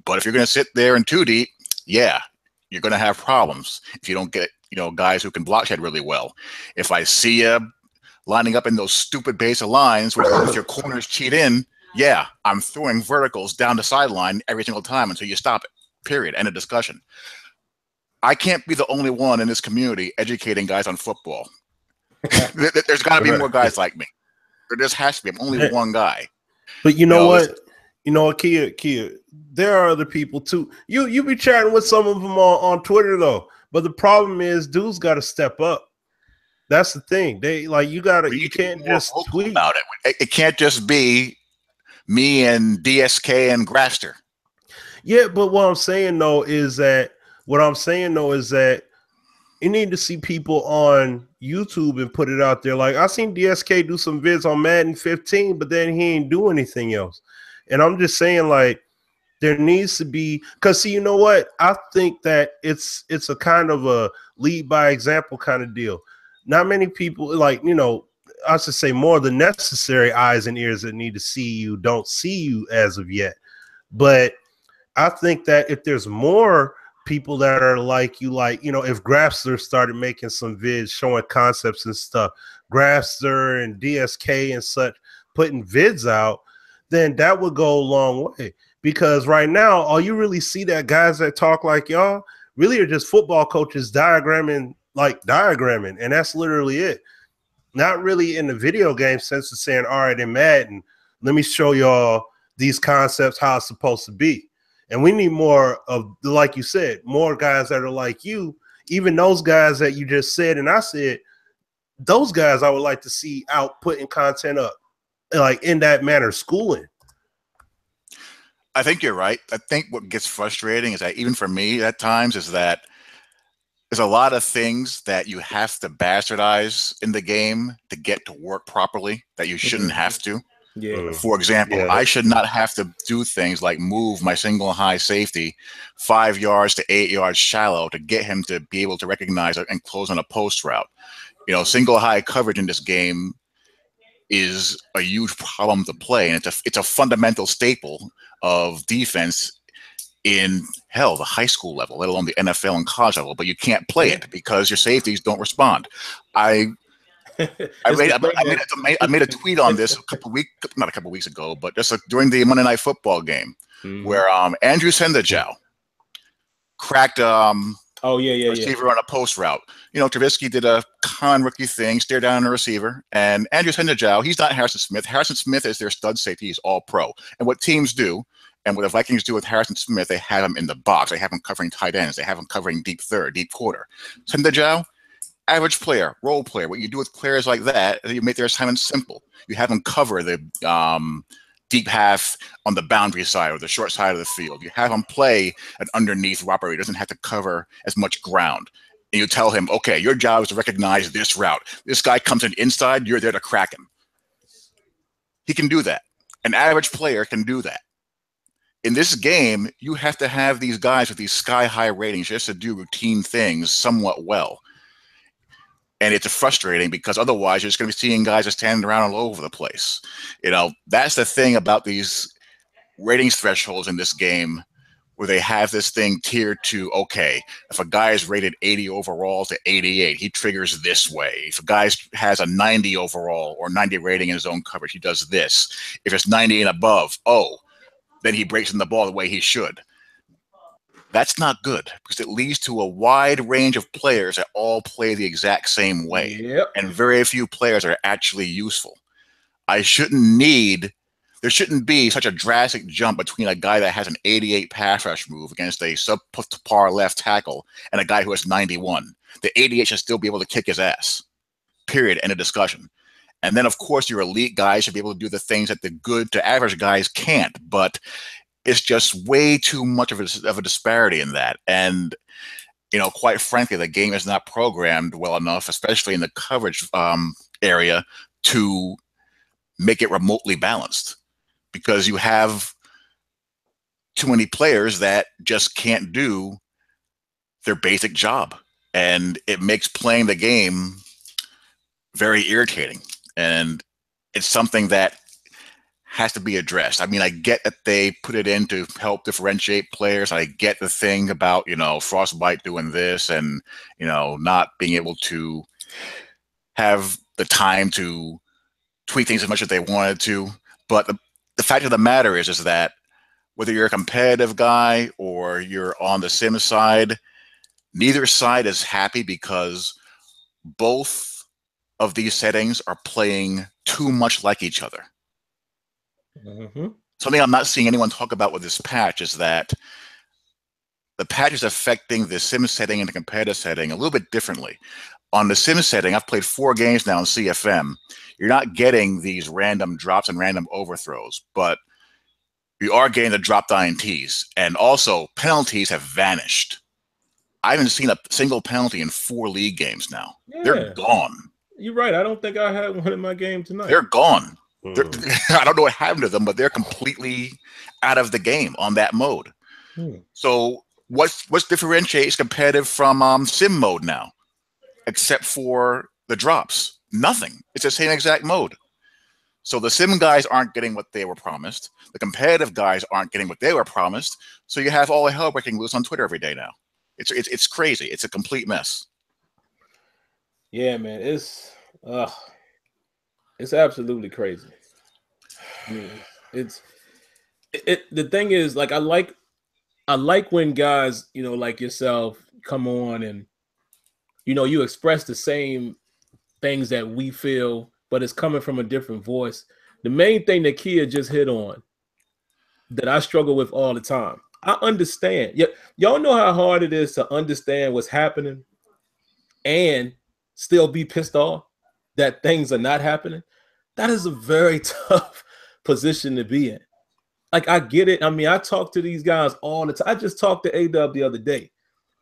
[SPEAKER 3] But if you're going to sit there in 2 deep, yeah, you're going to have problems if you don't get guys who can block shed really well. If I see you lining up in those stupid base of lines where your corners cheat in, yeah, I'm throwing verticals down the sideline every single time until you stop it. Period. End of discussion. I can't be the only one in this community educating guys on football. There's got to be more guys like me. There just has to be. I'm only one guy.
[SPEAKER 2] But you know what, Kia, there are other people too. You be chatting with some of them on Twitter though. But the problem is, dudes got to step up. That's the thing. You can't just tweet
[SPEAKER 3] about it. It can't just be me and DSK and Graster.
[SPEAKER 2] Yeah, but what I'm saying though is that you need to see people on YouTube and put it out there. Like I seen DSK do some vids on Madden 15, but then he ain't do anything else. And I'm just saying, like, there needs to be, because see, you know what? I think that it's a kind of a lead by example kind of deal. Not many people, I should say more of the necessary eyes and ears that need to see you don't see you as of yet. But I think that if there's more people that are like you, if Grafster started making some vids showing concepts and stuff, Grafster and DSK and such putting vids out, then that would go a long way. Because right now, all you really see that guys that talk like y'all really are just football coaches diagramming, and that's literally it. Not really in the video game sense of saying, all right, in Madden, let me show y'all these concepts, how it's supposed to be. And we need more of, like you said, more guys that are like you, even those guys that you just said, and I said, those guys I would like to see out putting content up, like in that manner, schooling.
[SPEAKER 3] I think you're right. I think what gets frustrating is that even for me at times is that there's a lot of things that you have to bastardize in the game to get to work properly that you shouldn't have to.
[SPEAKER 1] Yeah.
[SPEAKER 3] For example, I should not have to do things like move my single high safety 5 yards to 8 yards shallow to get him to be able to recognize and close on a post route. You know, single high coverage in this game is a huge problem to play, and it's a fundamental staple of defense in hell the high school level, let alone the NFL and college level. But you can't play it because your safeties don't respond. I made a tweet on this not a couple weeks ago, but just during the Monday Night Football game, where Andrew Sendejow cracked receiver on a post route. You know, Trubisky did a con rookie thing, stare down on a receiver, and Andrew Sendejow, he's not Harrison Smith. Harrison Smith is their stud safety. He's all pro. And what teams do, and what the Vikings do with Harrison Smith, they have him in the box. They have him covering tight ends. They have him covering deep third, deep quarter. Sendejow, average player, role player. What you do with players like that, you make their assignment simple. You have them cover the deep half on the boundary side or the short side of the field. You have him play an underneath route where he doesn't have to cover as much ground. And you tell him, okay, your job is to recognize this route. This guy comes in inside, you're there to crack him. He can do that. An average player can do that. In this game, you have to have these guys with these sky-high ratings just to do routine things somewhat well. And it's frustrating because otherwise you're just going to be seeing guys just standing around all over the place. You know, that's the thing about these ratings thresholds in this game, where they have this thing tiered to, okay, if a guy is rated 80 overall to 88, he triggers this way. If a guy has a 90 overall or 90 rating in his own coverage, he does this. If it's 90 and above, then he breaks in the ball the way he should. That's not good because it leads to a wide range of players that all play the exact same way. And very few players are actually useful. There shouldn't be such a drastic jump between a guy that has an 88 pass rush move against a subpar left tackle and a guy who has 91. The 88 should still be able to kick his ass. Period. End of discussion. And then, of course, your elite guys should be able to do the things that the good to average guys can't. But it's just way too much of a disparity in that. And, you know, quite frankly, the game is not programmed well enough, especially in the coverage area, to make it remotely balanced, because you have too many players that just can't do their basic job. And it makes playing the game very irritating. And it's something that has to be addressed. I mean, I get that they put it in to help differentiate players. I get the thing about, you know, Frostbite doing this and, you know, not being able to have the time to tweak things as much as they wanted to. But the fact of the matter is that whether you're a competitive guy or you're on the sim side, neither side is happy because both of these settings are playing too much like each other. Something I'm not seeing anyone talk about with this patch is that the patch is affecting the sim setting and the competitive setting a little bit differently. On the sim setting, I've played 4 games now in CFM. You're not getting these random drops and random overthrows, but you are getting the dropped INTs. And also, penalties have vanished. I haven't seen a single penalty in 4 league games now. They're gone.
[SPEAKER 1] You're right. I don't think I had one in my game tonight.
[SPEAKER 3] They're gone. I don't know what happened to them, but they're completely out of the game on that mode. So what differentiates competitive from sim mode now, except for the drops? Nothing. It's the same exact mode. So the sim guys aren't getting what they were promised. The competitive guys aren't getting what they were promised. So you have all the hell breaking loose on Twitter every day now. It's crazy. It's a complete mess.
[SPEAKER 1] Yeah, man. It's absolutely crazy. I mean, the thing is, like, I like when guys, you know, like yourself come on and, you know, you express the same things that we feel, but it's coming from a different voice. The main thing that Kia just hit on that I struggle with all the time. I understand. Y'all know how hard it is to understand what's happening and still be pissed off that things are not happening, that is a very tough position to be in. Like, I get it. I mean, I talk to these guys all the time. I just talked to A-Dub the other day,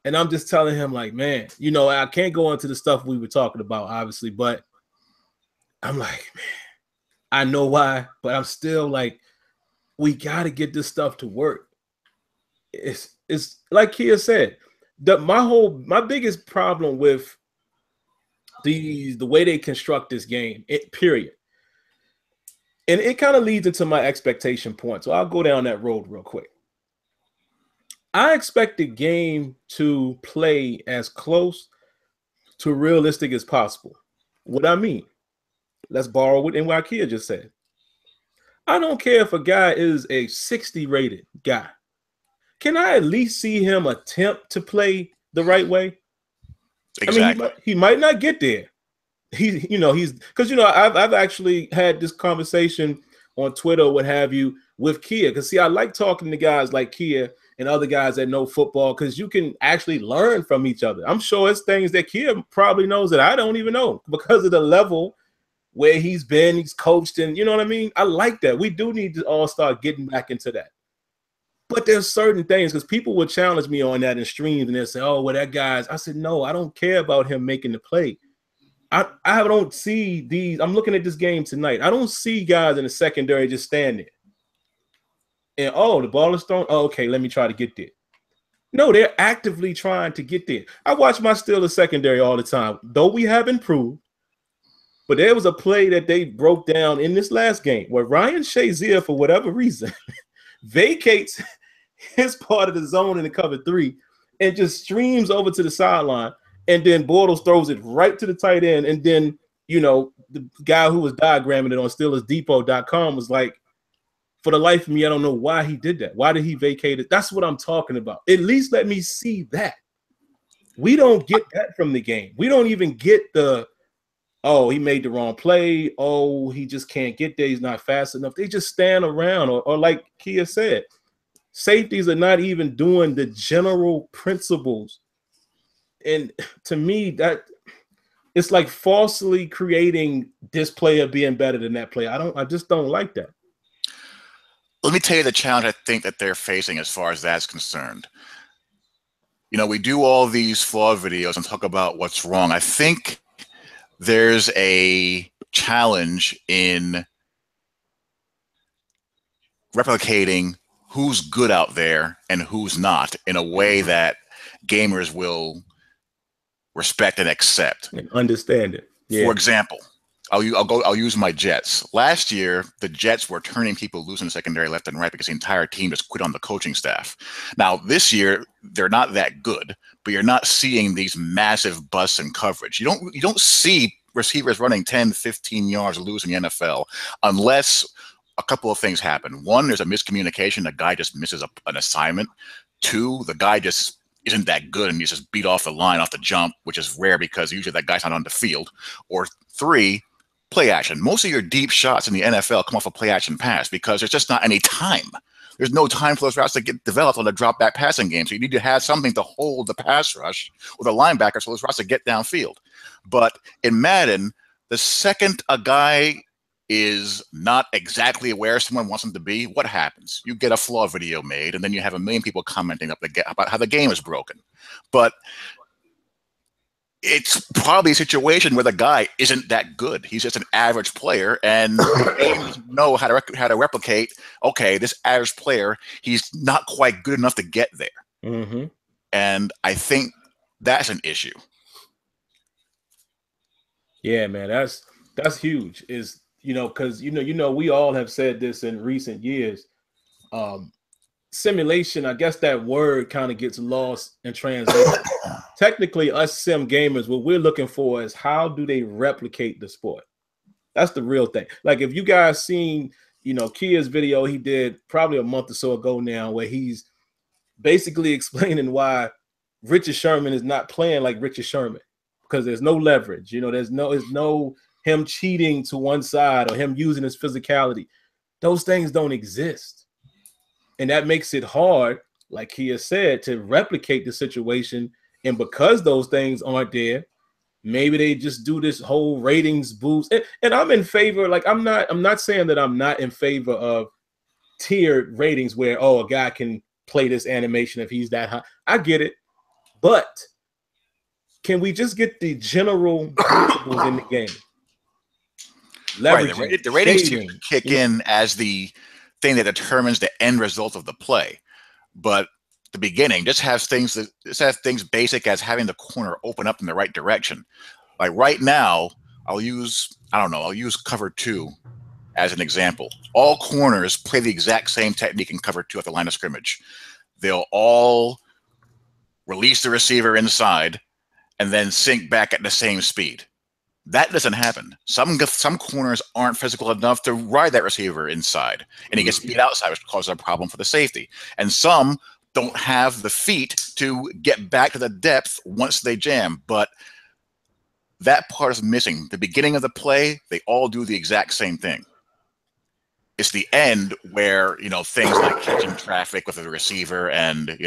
[SPEAKER 1] and I'm just telling him, like, man, you know, I can't go into the stuff we were talking about, obviously, but I'm like, man, I know why, but I'm still like, we got to get this stuff to work. It's like Kia said, my biggest problem with the way they construct this game, period. And it kind of leads into my expectation point. So I'll go down that road real quick. I expect the game to play as close to realistic as possible. What I mean, let's borrow what Kia just said. I don't care if a guy is a 60 rated guy. Can I at least see him attempt to play the right way?
[SPEAKER 3] Exactly.
[SPEAKER 1] I mean, he might not get there. He's because I've actually had this conversation on Twitter or what have you with Kia, because see, I like talking to guys like Kia and other guys that know football, because you can actually learn from each other. I'm sure it's things that Kia probably knows that I don't even know because of the level where he's been, he's coached, and you know what I mean? I like that. We do need to all start getting back into that. But there's certain things, because people will challenge me on that in streams and they'll say, oh, well, that guy's. I said, no, I don't care about him making the play. I don't see these. I'm looking at this game tonight. I don't see guys in the secondary just standing and, oh, the ball is thrown. Oh, okay, let me try to get there. No, they're actively trying to get there. I watch my Steelers secondary all the time, though we have improved. But there was a play that they broke down in this last game where Ryan Shazier, for whatever reason, vacates his part of the zone in the cover 3 and just streams over to the sideline. And then Bortles throws it right to the tight end. And then, the guy who was diagramming it on SteelersDepot.com was like, for the life of me, I don't know why he did that. Why did he vacate it? That's what I'm talking about. At least let me see that. We don't get that from the game. We don't even get oh, he made the wrong play. Oh, he just can't get there. He's not fast enough. They just stand around. Or like Kia said, safeties are not even doing the general principles. And to me, that it's like falsely creating this player being better than that player. I just don't like that.
[SPEAKER 3] Let me tell you the challenge I think that they're facing as far as that's concerned. We do all these flaw videos and talk about what's wrong. I think there's a challenge in replicating who's good out there and who's not in a way that gamers will respect and accept
[SPEAKER 1] and understand it. Yeah.
[SPEAKER 3] For example, I'll use my Jets. Last year, the Jets were turning people loose in the secondary left and right because the entire team just quit on the coaching staff. Now, this year, they're not that good, but you're not seeing these massive busts in coverage. You don't see receivers running 10, 15 yards loose in the NFL unless a couple of things happen. One, there's a miscommunication. The guy just misses an assignment. Two, the guy just isn't that good and he's just beat off the line off the jump, which is rare because usually that guy's not on the field. Or three, play action. Most of your deep shots in the NFL come off a play action pass because there's just not any time. There's no time for those routes to get developed on the drop back passing game. So you need to have something to hold the pass rush or the linebackers for those routes to get downfield. But in Madden, the second a guy is not exactly where someone wants him to be, what happens? You get a flaw video made, and then you have a million people commenting about how the game is broken. But it's probably a situation where the guy isn't that good. He's just an average player, and games know how to replicate, okay, this average player, he's not quite good enough to get there.
[SPEAKER 1] Mm-hmm.
[SPEAKER 3] And I think that's an issue.
[SPEAKER 1] Yeah, man, that's huge. Is because we all have said this in recent years. Simulation, I guess that word kind of gets lost in translation. Technically, us sim gamers, what we're looking for is how do they replicate the sport? That's the real thing. Like if you guys seen, Kia's video he did probably a month or so ago now, where he's basically explaining why Richard Sherman is not playing like Richard Sherman because there's no leverage. There's no him cheating to one side or him using his physicality. Those things don't exist. And that makes it hard, like he has said, to replicate the situation. And because those things aren't there, Maybe they just do this whole ratings boost. And I'm in favor. Like I'm not saying that I'm not in favor of tiered ratings where a guy can play this animation if he's that high. I get it, but can we just get the general principles in the game?
[SPEAKER 3] Right, the ratings tier kick in as the thing that determines the end result of the play, but the beginning just has things basic as having the corner open up in the right direction. Like right now, I'll use cover 2 as an example. All corners play the exact same technique in cover 2 at the line of scrimmage. They'll all release the receiver inside and then sink back at the same speed. That doesn't happen. Some corners aren't physical enough to ride that receiver inside, and he gets beat outside, which causes a problem for the safety. And some don't have the feet to get back to the depth once they jam. But that part is missing. The beginning of the play, they all do the exact same thing. It's the end where, things like catching traffic with the receiver and,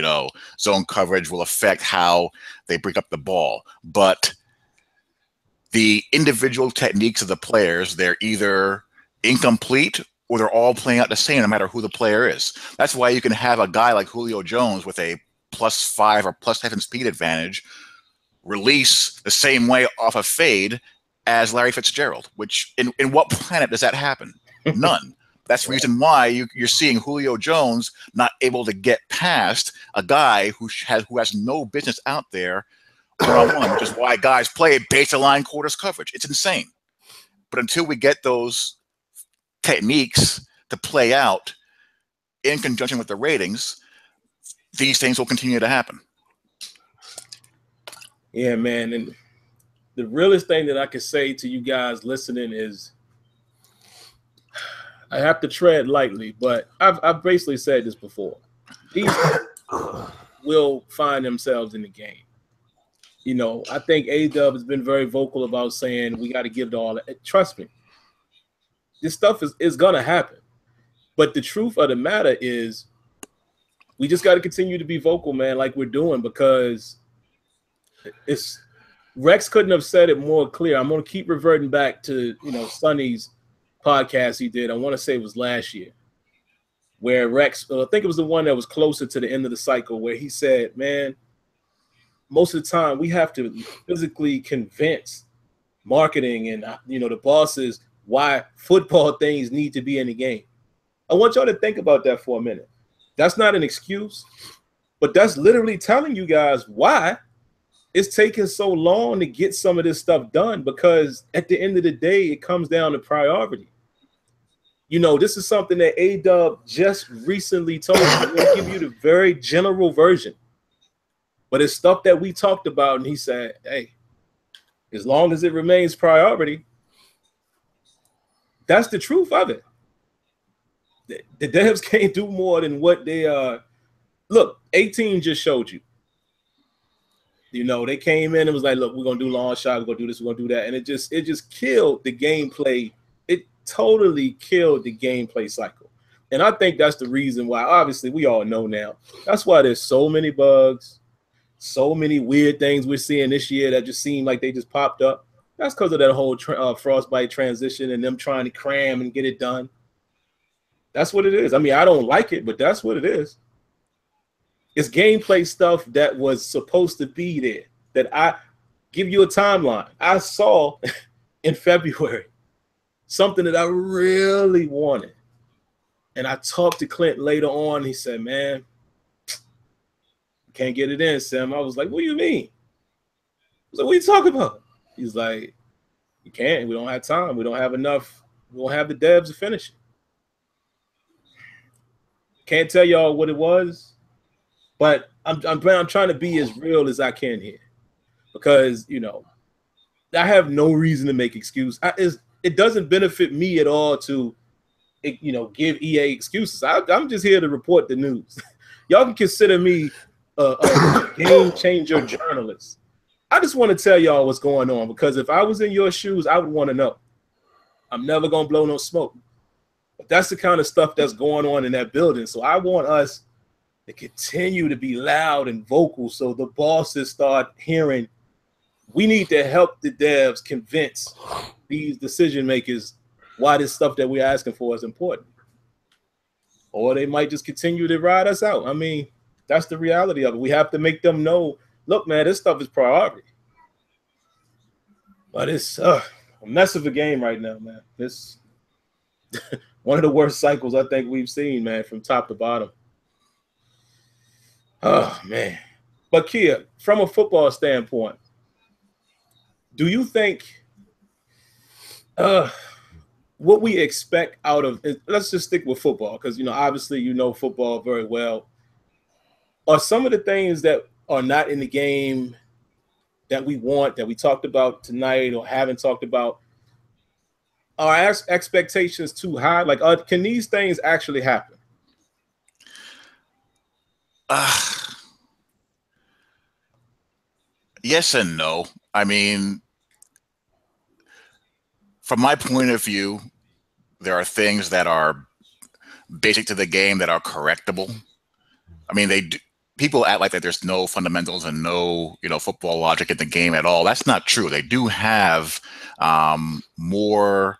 [SPEAKER 3] zone coverage will affect how they break up the ball. But the individual techniques of the players, they're either incomplete or they're all playing out the same no matter who the player is. That's why you can have a guy like Julio Jones with a +5 or +7 speed advantage release the same way off a fade as Larry Fitzgerald, which in what planet does that happen? None. That's the reason why you're seeing Julio Jones not able to get past a guy who has no business out there one-on-one, which is why guys play base-aligned quarters coverage. It's insane. But until we get those techniques to play out in conjunction with the ratings, these things will continue to happen.
[SPEAKER 1] Yeah, man. And the realest thing that I can say to you guys listening is I have to tread lightly, but I've basically said this before. These will find themselves in the game. I think A-Dub has been very vocal about saying we got to give it all. Trust me, this stuff is going to happen. But the truth of the matter is we just got to continue to be vocal, man, like we're doing, because Rex couldn't have said it more clear. I'm going to keep reverting back to, Sonny's podcast he did. I want to say it was last year, where Rex, I think it was the one that was closer to the end of the cycle, where he said, man, most of the time we have to physically convince marketing and the bosses why football things need to be in the game. I want y'all to think about that for a minute. That's not an excuse, but that's literally telling you guys why it's taking so long to get some of this stuff done, because at the end of the day, it comes down to priority. This is something that A-Dub just recently told me. I'm going to give you the very general version. But it's stuff that we talked about, and he said, hey, as long as it remains priority, that's the truth of it. The devs can't do more than what they are. Look, 18 just showed you. They came in and was like, look, we're going to do long shot, we're going to do this, we're going to do that. And it just killed the gameplay. It totally killed the gameplay cycle. And I think that's the reason why, obviously, we all know now. That's why there's so many bugs. So many weird things we're seeing this year that just seem like they just popped up. That's because of that whole Frostbite transition and them trying to cram and get it done. That's what it is. I mean, I don't like it, but that's what it is. It's gameplay stuff that was supposed to be there, that I give you a timeline. I saw in February something that I really wanted. And I talked to Clint later on. He said, man, can't get it in, Sam. I was like, what do you mean? I was like, what are you talking about? He's like, you can't. We don't have time. We don't have enough. We don't have the devs to finish it. Can't tell y'all what it was, but I'm trying to be as real as I can here, because I have no reason to make excuse. It doesn't benefit me at all to give EA excuses. I'm just here to report the news. Y'all can consider me a game changer journalist. I just want to tell y'all what's going on, because if I was in your shoes, I would want to know. I'm never going to blow no smoke. But that's the kind of stuff that's going on in that building. So I want us to continue to be loud and vocal so the bosses start hearing we need to help the devs convince these decision makers why this stuff that we're asking for is important. Or they might just continue to ride us out. I mean, that's the reality of it. We have to make them know, look, man, this stuff is priority. But it's a mess of a game right now, man. It's one of the worst cycles I think we've seen, man, from top to bottom. Oh, man. But Kia, from a football standpoint, do you think what we expect out of, let's just stick with football, because, you know, obviously you know football very well, are some of the things that are not in the game that we want, that we talked about tonight or haven't talked about, are our expectations too high? Like, can these things actually happen?
[SPEAKER 3] Yes and no. I mean, from my point of view, there are things that are basic to the game that are correctable. I mean, people act like that there's no fundamentals and no, you know, football logic in the game at all. That's not true. They do have more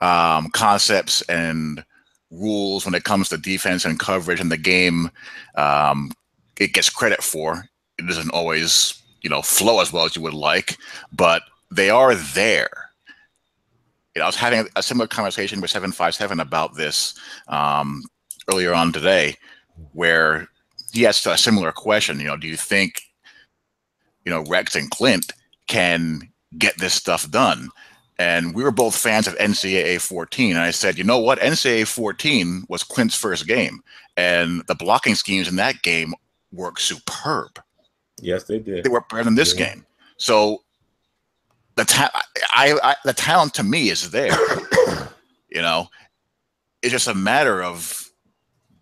[SPEAKER 3] concepts and rules when it comes to defense and coverage in the game. It gets credit for. It doesn't always, you know, flow as well as you would like, but they are there. You know, I was having a similar conversation with 757 about this earlier on today, where he asked a similar question. You know, do you think, you know, Rex and Clint can get this stuff done? And we were both fans of NCAA 14. And I said, you know what? NCAA 14 was Clint's first game, and the blocking schemes in that game worked superb.
[SPEAKER 1] Yes, they did.
[SPEAKER 3] They work better than this game. So the talent to me is there. You know, it's just a matter of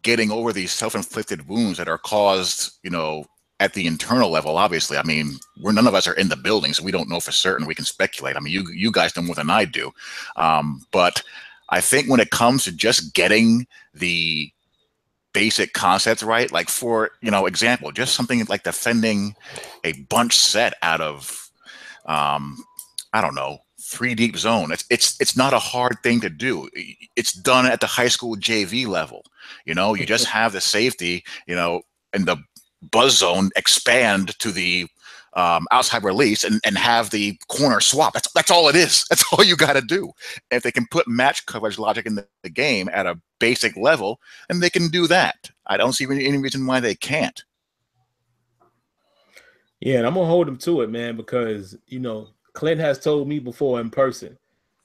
[SPEAKER 3] getting over these self-inflicted wounds that are caused, you know, at the internal level. Obviously, I mean, none of us are in the building, so we don't know for certain. We can speculate. I mean, you guys know more than I do. But I think when it comes to just getting the basic concepts right, like, for, you know, example, just something like defending a bunch set out of I don't know, 3 deep zone. It's not a hard thing to do. It's done at the high school JV level. You know, you just have the safety, you know, and the buzz zone expand to the outside release and have the corner swap. That's all it is. That's all you got to do. And if they can put match coverage logic in the game at a basic level, then they can do that. I don't see any reason why they can't.
[SPEAKER 1] Yeah, and I'm gonna hold them to it, man, because, you know, Clint has told me before in person,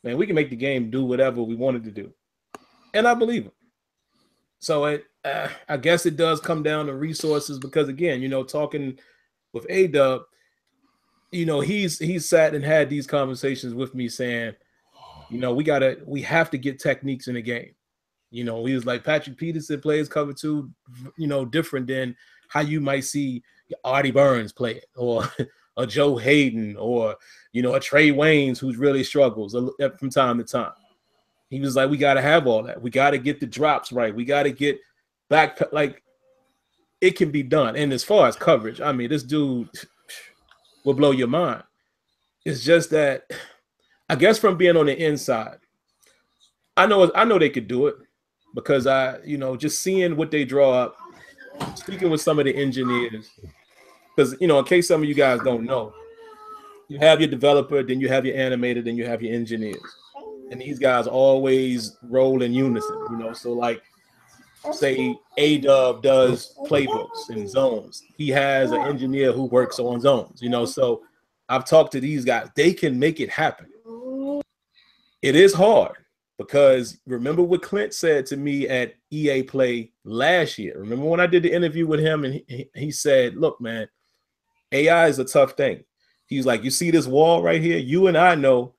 [SPEAKER 1] man, we can make the game do whatever we wanted to do, and I believe him. So I guess it does come down to resources, because, again, you know, talking with A-Dub, you know, he's sat and had these conversations with me saying, you know, we have to get techniques in the game. You know, he was like, Patrick Peterson plays cover 2, you know, different than how you might see Artie Burns play it, or a Joe Hayden, or, you know, a Trey Waynes who really struggles from time to time. He was like, we got to have all that. We got to get the drops right. We got to get back. Like, it can be done. And as far as coverage, I mean, this dude will blow your mind. It's just that, I guess, from being on the inside, I know they could do it, because you know, just seeing what they draw up, speaking with some of the engineers, because, you know, in case some of you guys don't know, you have your developer, then you have your animator, then you have your engineers. And these guys always roll in unison, you know. So, like, say A-Dub does playbooks and zones. He has an engineer who works on zones, you know. So I've talked to these guys. They can make it happen. It is hard, because remember what Clint said to me at EA Play last year. Remember when I did the interview with him, and he said, look, man, AI is a tough thing. He's like, you see this wall right here? You and I know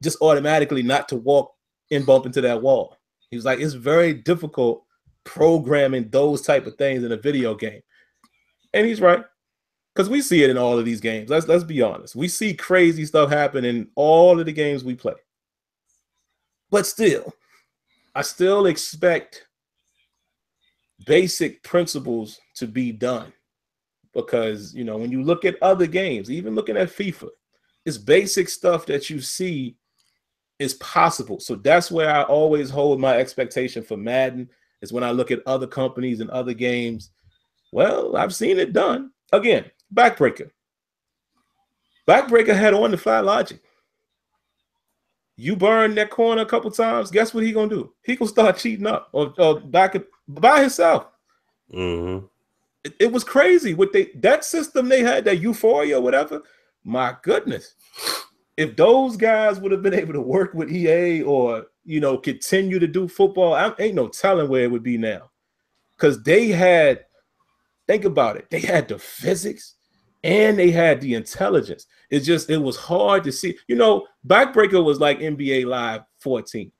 [SPEAKER 1] just automatically not to walk and bump into that wall. He was like, it's very difficult programming those type of things in a video game. And he's right, because we see it in all of these games. Let's be honest. We see crazy stuff happen in all of the games we play. But still, I still expect basic principles to be done. because, you know, when you look at other games, even looking at FIFA, it's basic stuff that you see is possible. So that's where I always hold my expectation for Madden, is when I look at other companies and other games. Well, I've seen it done. Again, Backbreaker. Backbreaker had on-the-fly logic. You burn that corner a couple times, guess what he gonna do? He gonna start cheating up or back by himself.
[SPEAKER 2] Mm-hmm.
[SPEAKER 1] It was crazy with that system they had, that Euphoria or whatever. My goodness. If those guys would have been able to work with EA or, you know, continue to do football, ain't no telling where it would be now. Because they had, think about it, they had the physics and they had the intelligence. It was hard to see. You know, Backbreaker was like NBA Live 14.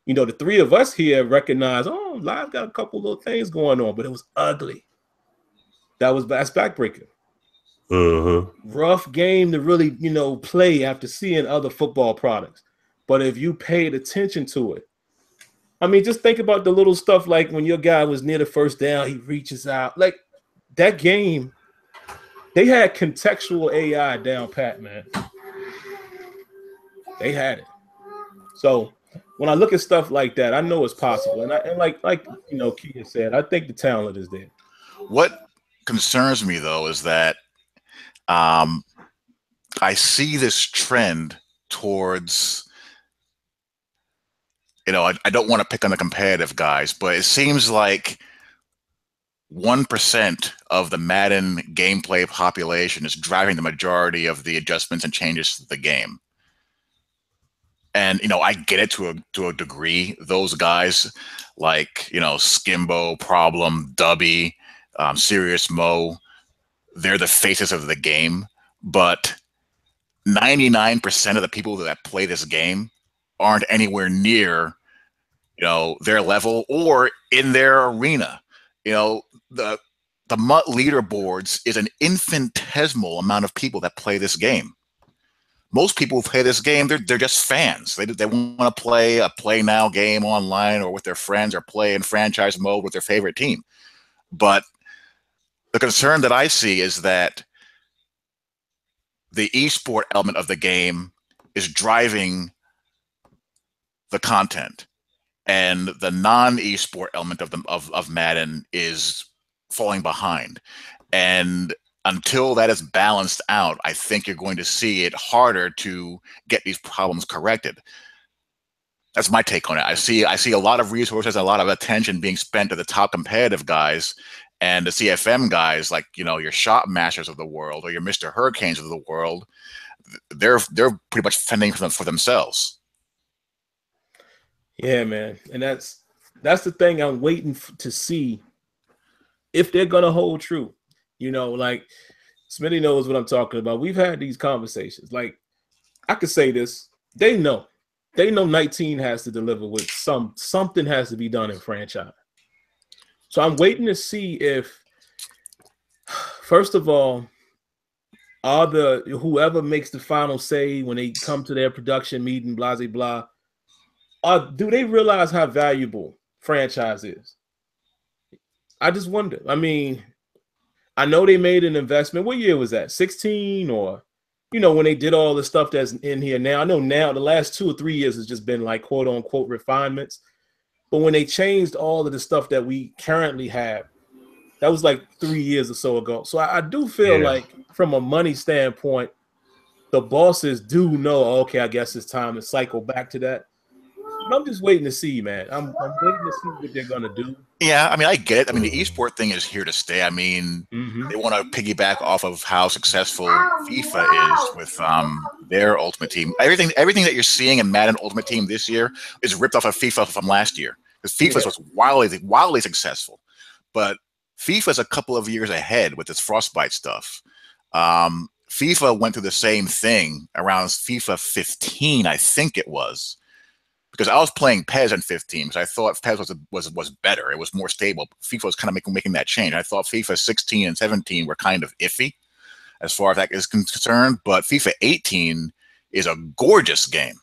[SPEAKER 1] You know, the three of us here recognize, oh, Live got a couple little things going on, but it was ugly. That's Backbreaker. Rough game to really, you know, play after seeing other football products. But if you paid attention to it, I mean, just think about the little stuff like when your guy was near the first down, he reaches out. Like that game, they had contextual AI down pat, man. They had it. So when I look at stuff like that, I know it's possible. And like you know, Kia said, I think the talent is there.
[SPEAKER 3] What concerns me though is that I see this trend towards, you know, I don't want to pick on the competitive guys, but it seems like 1% of the Madden gameplay population is driving the majority of the adjustments and changes to the game. And, you know, I get it to a degree. Those guys like, you know, Skimbo, Problem, Dubby, Serious Mo, they're the faces of the game. But 99% of the people that play this game aren't anywhere near, you know, their level or in their arena. You know, the MUT leaderboards is an infinitesimal amount of people that play this game. Most people who play this game, they're just fans. They want to play a play now game online or with their friends or play in franchise mode with their favorite team. But the concern that I see is that the esport element of the game is driving the content, and the non-esport element of Madden is falling behind. And until that is balanced out, I think you're going to see it harder to get these problems corrected. That's my take on it. I see a lot of resources, a lot of attention being spent to the top competitive guys, and the CFM guys, like, you know, your Shot Masters of the world or your Mr. Hurricanes of the world, they're pretty much fending for themselves.
[SPEAKER 1] Yeah, man. And that's the thing I'm waiting to see if they're going to hold true. You know, like Smitty knows what I'm talking about. We've had these conversations. Like, I could say this. They know 19 has to deliver with something has to be done in franchise. So I'm waiting to see if, first of all, whoever makes the final say when they come to their production meeting, blah, blah, blah, do they realize how valuable franchise is? I just wonder. I mean, I know they made an investment. What year was that? 16 or, you know, when they did all the stuff that's in here now. I know now the last 2 or 3 years has just been like quote unquote refinements. But when they changed all of the stuff that we currently have, that was like 3 years or so ago. So I do feel like from a money standpoint, the bosses do know, okay, I guess it's time to cycle back to that. But I'm just waiting to see, man. I'm waiting to see what they're going to do.
[SPEAKER 3] Yeah, I mean, I get it. I mean, the esport thing is here to stay. I mean, they want to piggyback off of how successful FIFA is with their Ultimate Team. Everything that you're seeing in Madden Ultimate Team this year is ripped off of FIFA from last year. Because FIFA was wildly successful. But FIFA's a couple of years ahead with this Frostbite stuff. FIFA went through the same thing around FIFA 15, I think it was. Because I was playing PES in 15, because I thought PES was better. It was more stable. FIFA was kind of making that change. I thought FIFA 16 and 17 were kind of iffy as far as that is concerned. But FIFA 18 is a gorgeous game.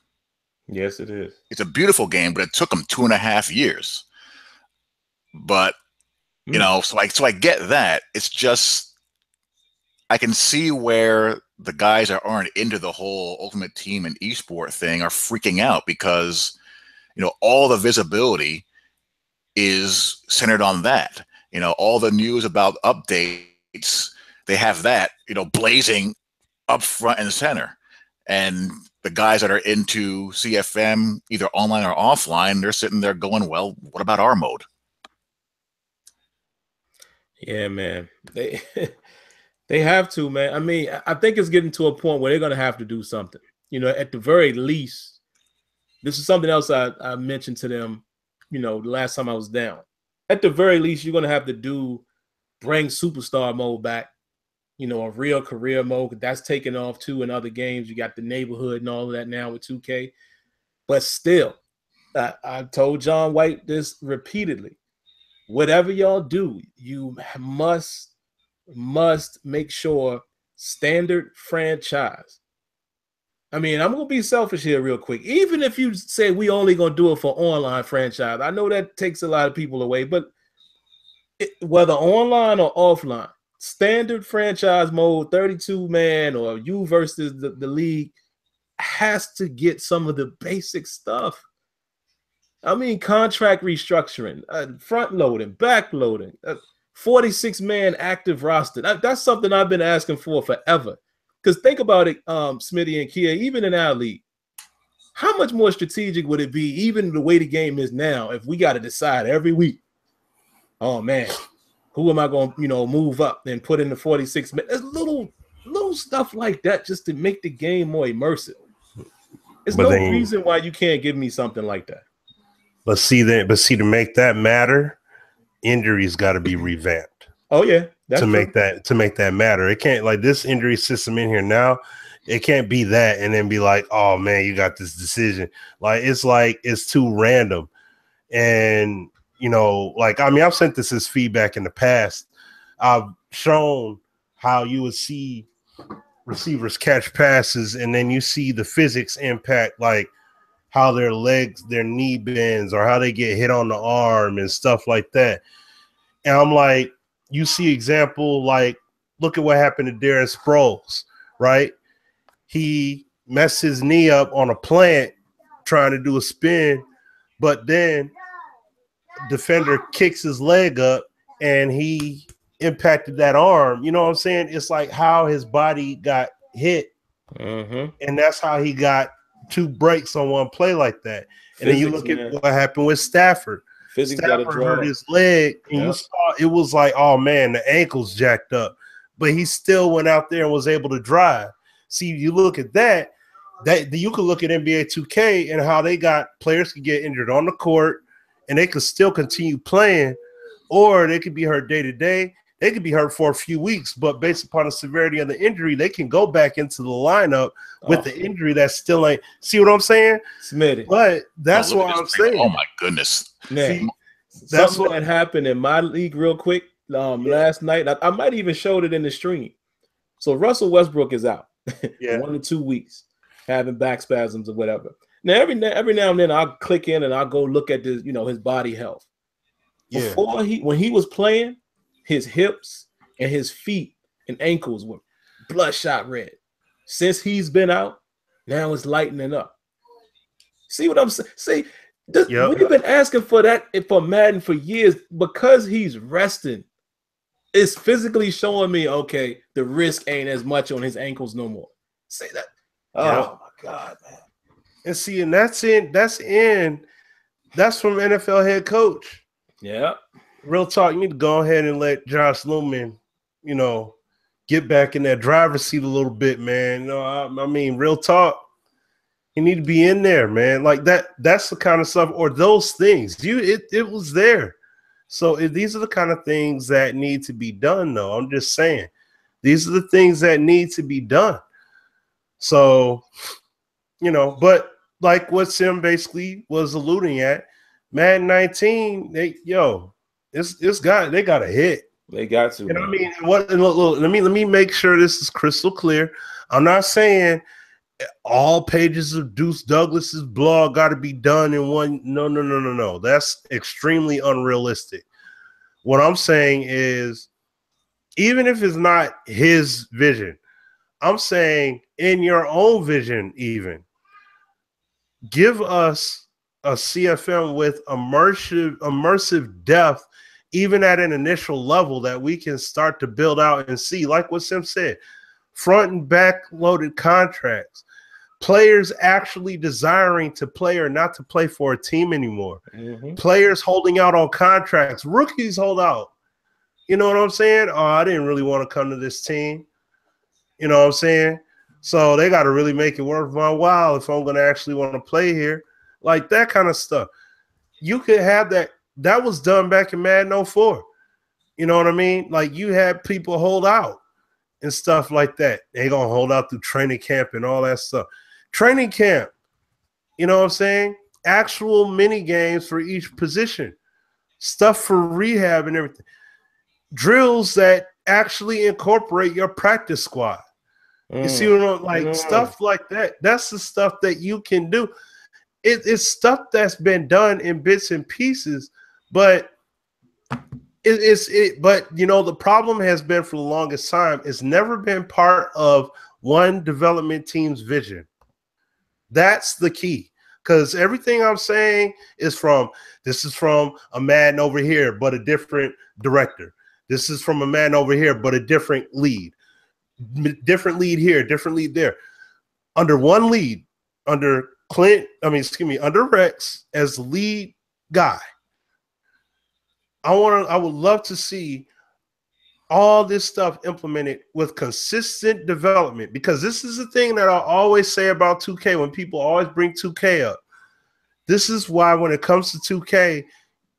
[SPEAKER 1] Yes, it is.
[SPEAKER 3] It's a beautiful game, but it took them 2.5 years. But You know, so I get that. It's just I can see where the guys that aren't into the whole Ultimate Team and esport thing are freaking out because, you know, all the visibility is centered on that. You know, all the news about updates, they have that, you know, blazing up front and center. And the guys that are into CFM, either online or offline, they're sitting there going, well, what about our mode?
[SPEAKER 1] Yeah, man. They have to, man. I mean, I think it's getting to a point where they're going to have to do something. You know, at the very least, this is something else I mentioned to them, you know, the last time I was down. At the very least, you're going to have to bring superstar mode back, you know, a real career mode. That's taken off too in other games. You got the neighborhood and all of that now with 2K. But still, I told John White this repeatedly. Whatever y'all do, you must make sure standard franchise. I mean, I'm going to be selfish here real quick. Even if you say we only going to do it for online franchise, I know that takes a lot of people away, but whether online or offline, standard franchise mode, 32-man or you versus the league has to get some of the basic stuff. I mean, contract restructuring, front loading, back loading, 46-man active roster. That's something I've been asking for forever. Because think about it, Smitty and Kia, even in our league, how much more strategic would it be, even the way the game is now, if we got to decide every week, oh man, who am I going to, you know, move up and put in the 46 men? There's little stuff like that just to make the game more immersive. There's no reason why you can't give me something like that.
[SPEAKER 2] But see, to make that matter, injuries got to be revamped.
[SPEAKER 1] Oh yeah,
[SPEAKER 2] to make that matter. It can't, like, this injury system in here now. It can't be that and then be like, oh man, you got this decision. Like it's too random. And you know, like, I mean, I've sent this as feedback in the past. I've shown how you would see receivers catch passes, and then you see the physics impact, like how their legs, their knee bends, or how they get hit on the arm and stuff like that. And I'm like, you see example, like, look at what happened to Darren Sproles, right? He messed his knee up on a plant trying to do a spin, but then defender kicks his leg up and he impacted that arm. You know what I'm saying? It's like how his body got hit, and that's how he got 2 breaks on one play like that. And then you look at what happened with Stafford. Stafford hurt his leg, and you saw it was like, oh man, the ankle's jacked up, but he still went out there and was able to drive. See, you look at that you can look at NBA 2K and how they got players could get injured on the court and they could still continue playing, or they could be hurt day to day. They could be hurt for a few weeks, but based upon the severity of the injury, they can go back into the lineup with the injury that still ain't. See what I'm saying?
[SPEAKER 1] Smitty.
[SPEAKER 2] But that's what I'm saying.
[SPEAKER 3] Oh my goodness.
[SPEAKER 1] Man, that's what that happened in my league real quick last night. I might even showed it in the stream. So Russell Westbrook is out 1 to 2 weeks, having back spasms or whatever. Now every now and then I'll click in and I'll go look at this, you know, his body health. Before when he was playing, his hips and his feet and ankles were bloodshot red. Since he's been out, now it's lightening up. See what I'm saying? See, we've been asking for that for Madden for years because he's resting. It's physically showing me, okay, the risk ain't as much on his ankles no more. See that? Oh my God, man.
[SPEAKER 2] And see, and that's from NFL head coach.
[SPEAKER 1] Yeah.
[SPEAKER 2] Real talk, you need to go ahead and let Josh Lumen, you know, get back in that driver's seat a little bit, man. You know, I mean, real talk, he need to be in there, man. Like that's the kind of stuff, or those things. It was there. So these are the kind of things that need to be done, though. I'm just saying, these are the things that need to be done. So, you know, but like what Sim basically was alluding at, Madden 19, they got a hit.
[SPEAKER 1] They got to.
[SPEAKER 2] And I mean, look, let me make sure this is crystal clear. I'm not saying all pages of Deuce Douglas's blog got to be done in one. No. That's extremely unrealistic. What I'm saying is, even if it's not his vision, I'm saying in your own vision, even give us a CFM with immersive depth, even at an initial level that we can start to build out and see, like what Sim said, front and back loaded contracts, players actually desiring to play or not to play for a team anymore, players holding out on contracts, rookies hold out. You know what I'm saying? Oh, I didn't really want to come to this team. You know what I'm saying? So they got to really make it worth my while if I'm going to actually want to play here. Like that kind of stuff. You could have that. That was done back in Madden 04. You know what I mean? Like you had people hold out and stuff like that. They going to hold out through training camp and all that stuff. Training camp, you know what I'm saying? Actual mini games for each position. Stuff for rehab and everything. Drills that actually incorporate your practice squad. You see what I'm like? Stuff like that. That's the stuff that you can do. It's stuff that's been done in bits and pieces, but but you know, the problem has been for the longest time, it's never been part of one development team's vision. That's the key. Because everything I'm saying is this is from a Madden over here, but a different director. This is from a Madden over here, but a different lead. Different lead here, different lead there. Under one lead, under under Rex as lead guy. I would love to see all this stuff implemented with consistent development, because this is the thing that I always say about 2K when people always bring 2K up. This is why when it comes to 2K,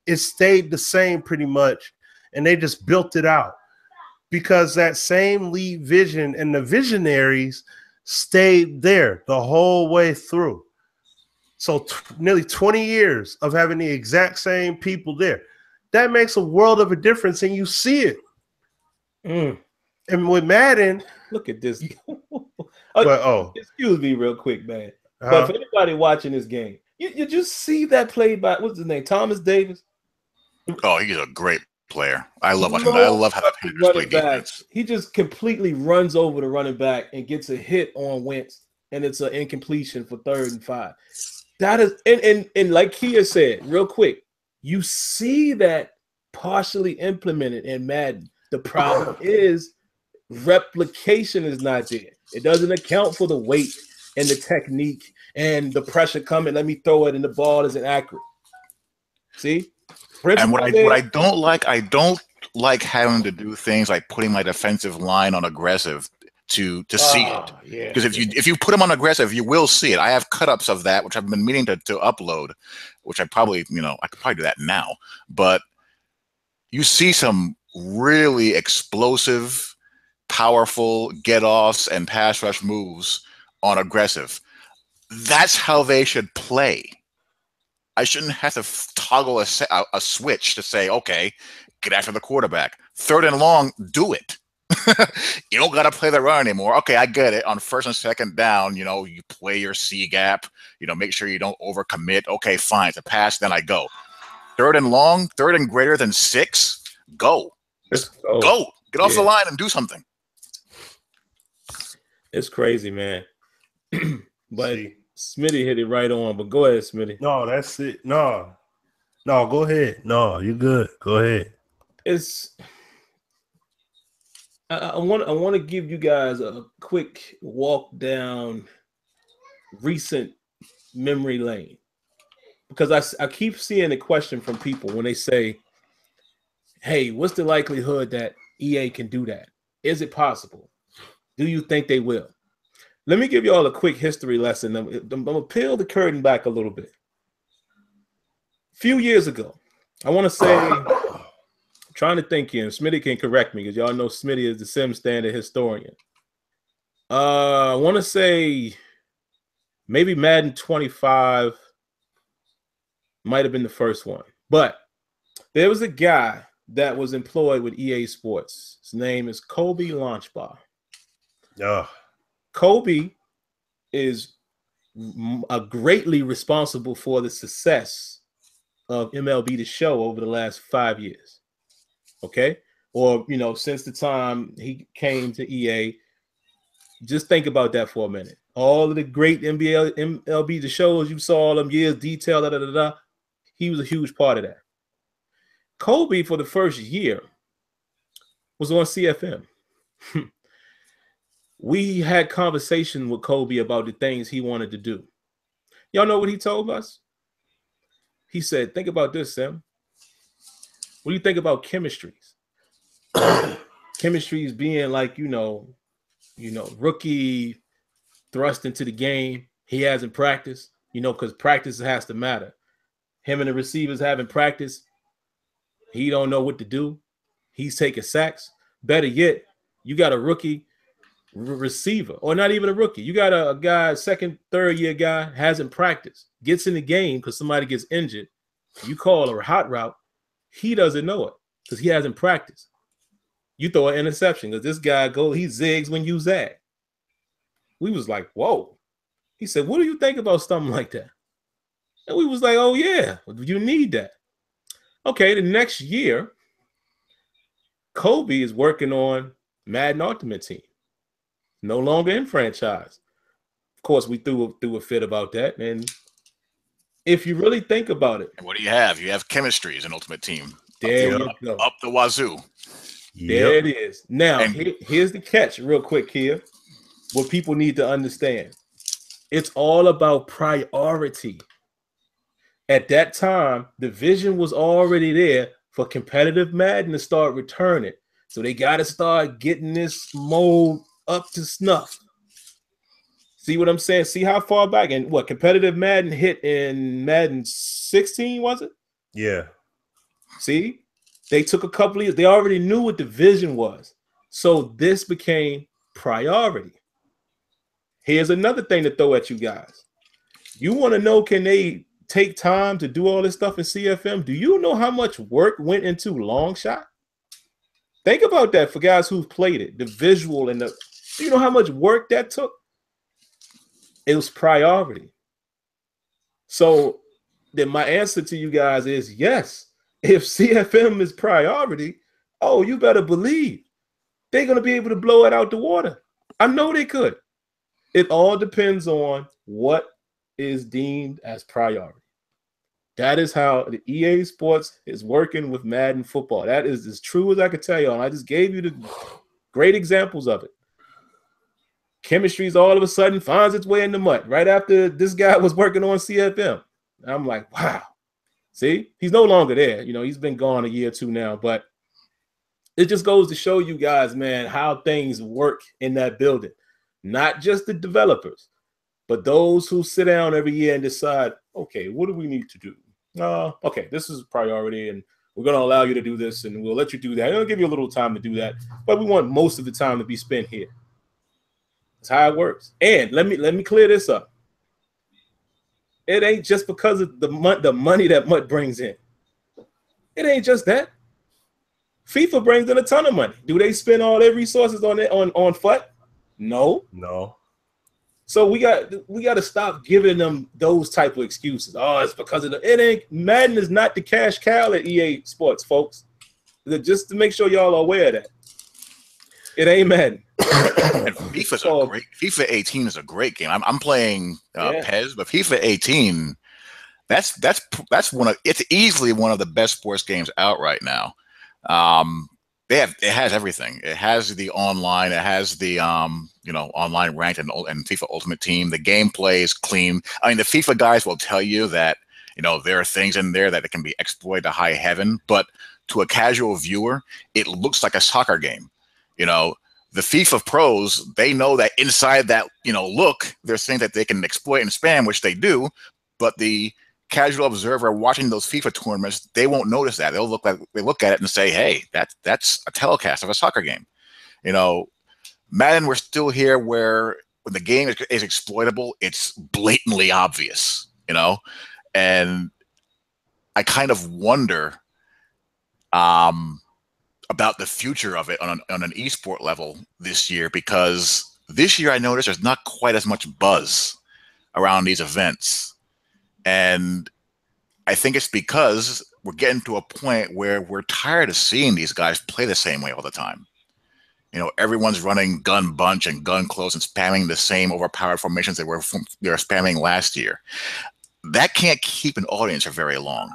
[SPEAKER 2] it stayed the same pretty much, and they just built it out. Because that same lead vision and the visionaries stayed there the whole way through. So nearly 20 years of having the exact same people there. That makes a world of a difference, and you see it. And with Madden,
[SPEAKER 1] look at this.
[SPEAKER 2] Excuse
[SPEAKER 1] me real quick, man. But for anybody watching this game, you just see that played by, what's his name, Thomas Davis?
[SPEAKER 3] Oh, he's a great player. I love watching him. I love how the Panthers play defense.
[SPEAKER 1] He just completely runs over the running back and gets a hit on Wentz, and it's an incompletion for 3rd and 5. That is, and like Kia said, real quick, you see that partially implemented in Madden. The problem is replication is not there. It doesn't account for the weight and the technique and the pressure coming. Let me throw it, and the ball isn't accurate. See?
[SPEAKER 3] And what I don't like having to do things like putting my defensive line on aggressive to see it. Because if you put them on aggressive, you will see it. I have cut-ups of that, which I've been meaning to upload, which I probably, I could probably do that now. But you see some really explosive, powerful get-offs and pass rush moves on aggressive. That's how they should play. I shouldn't have to toggle a switch to say, okay, get after the quarterback. 3rd and long, do it. You don't got to play the run anymore. Okay, I get it. On 1st and 2nd down, you play your C gap, make sure you don't overcommit. Okay, fine. It's a pass, then I go. 3rd and long, 3rd and greater than 6, go. Go. Get off the line and do something.
[SPEAKER 1] It's crazy, man. But Smitty hit it right on, but go ahead, Smitty.
[SPEAKER 2] No, that's it. No, go ahead. No, you're good. Go ahead.
[SPEAKER 1] I want to give you guys a quick walk down recent memory lane, because I keep seeing a question from people when they say, hey, what's the likelihood that EA can do that? Is it possible? Do you think they will? Let me give you all a quick history lesson. I'm going to peel the curtain back a little bit. A few years ago, I want to say, I'm trying to think here, and Smitty can correct me because y'all know Smitty is the Sim Standard historian. I want to say maybe Madden 25 might have been the first one. But there was a guy that was employed with EA Sports. His name is Kobe Launchbar.
[SPEAKER 2] Yeah.
[SPEAKER 1] Kobe is greatly responsible for the success of MLB The Show over the last 5 years. okay? Or, you know, since the time he came to EA. Just think about that for a minute. All of the great NBA, MLB, the shows you saw all them years, detail, he was a huge part of that. Kobe, for the first year, was on CFM. We had conversation with Kobe about the things he wanted to do. Y'all know what he told us? He said, think about this, Sam. What do you think about chemistries? Chemistries being like, you know, rookie thrust into the game. He hasn't practiced, you know, because practice has to matter. Him and the receivers having practice. He don't know what to do. He's taking sacks. Better yet, you got a rookie receiver, or not even a rookie. You got a guy, second, third year guy, hasn't practiced, gets in the game because somebody gets injured. You call a hot route. He doesn't know it because he hasn't practiced. You throw an interception because this guy he zigs when you zag. We was like, whoa. He said, what do you think about something like that? And we was like, oh yeah, you need that. Okay, the next year, Kobe is working on Madden Ultimate Team. No longer in franchise. Of course, we threw a fit about that. And if you really think about it.
[SPEAKER 3] And what do you have? You have chemistries in Ultimate Team.
[SPEAKER 1] There you go.
[SPEAKER 3] Up the wazoo.
[SPEAKER 1] There it is. Now, here's the catch real quick here. What people need to understand. It's all about priority. At that time, the vision was already there for competitive Madden to start returning. So they got to start getting this mode up to snuff. See what I'm saying? See how far back? And what competitive Madden hit in Madden 16, was it?
[SPEAKER 2] Yeah.
[SPEAKER 1] See? They took a couple of years. They already knew what the vision was. So this became priority. Here's another thing to throw at you guys. You want to know, can they take time to do all this stuff in CFM? Do you know how much work went into long shot? Think about that for guys who've played it, the visual and do you know how much work that took? It was priority. So then my answer to you guys is yes. If CFM is priority, oh, you better believe they're going to be able to blow it out the water. I know they could. It all depends on what is deemed as priority. That is how the EA Sports is working with Madden football. That is as true as I could tell you. And I just gave you the great examples of it. Chemistry's all of a sudden finds its way in the mud right after this guy was working on CFM. And I'm like, wow. See, he's no longer there. You know, he's been gone a year or two now, but it just goes to show you guys, man, how things work in that building. Not just the developers, but those who sit down every year and decide, okay, what do we need to do? Okay, this is a priority, and we're going to allow you to do this, and we'll let you do that. It'll give you a little time to do that, but we want most of the time to be spent here. That's how it works. And let me clear this up. It ain't just because of the money that MUT brings in. It ain't just that. FIFA brings in a ton of money. Do they spend all their resources on it on FUT? No. So we got to stop giving them those type of excuses. Oh, it's because of it ain't. Madden is not the cash cow at EA Sports, folks. Just to make sure y'all are aware of that. It ain't Madden.
[SPEAKER 3] And FIFA 18 is a great game. I'm playing PES, but FIFA 18, that's it's easily one of the best sports games out right now. It has everything. It has the online. It has the online ranked and FIFA Ultimate Team. The gameplay is clean. I mean, the FIFA guys will tell you that there are things in there that can be exploited to high heaven, but to a casual viewer, it looks like a soccer game. The FIFA pros, they know that inside that look, there's things that they can exploit and spam, which they do, but the casual observer watching those FIFA tournaments, they won't notice that. They'll look at it and say, hey, that's a telecast of a soccer game. Madden, we're still here where when the game is exploitable, it's blatantly obvious, and I kind of wonder about the future of it on an esport level this year, because this year I noticed there's not quite as much buzz around these events. And I think it's because we're getting to a point where we're tired of seeing these guys play the same way all the time. You know, everyone's running gun bunch and gun close and spamming the same overpowered formations they were spamming last year. That can't keep an audience for very long.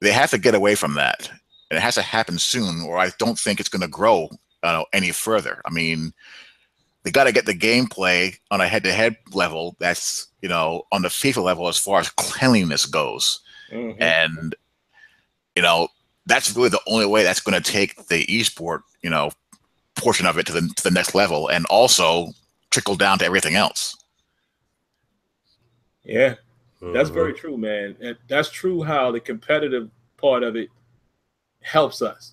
[SPEAKER 3] They have to get away from that. And it has to happen soon, or I don't think it's going to grow any further. I mean, they got to get the gameplay on a head-to-head level that's, you know, on the FIFA level as far as cleanliness goes. And, you know, that's really the only way that's going to take the esport, you know, portion of it to the next level, and also trickle down to everything else.
[SPEAKER 1] Yeah, that's very true, man. And that's true how the competitive part of it helps us,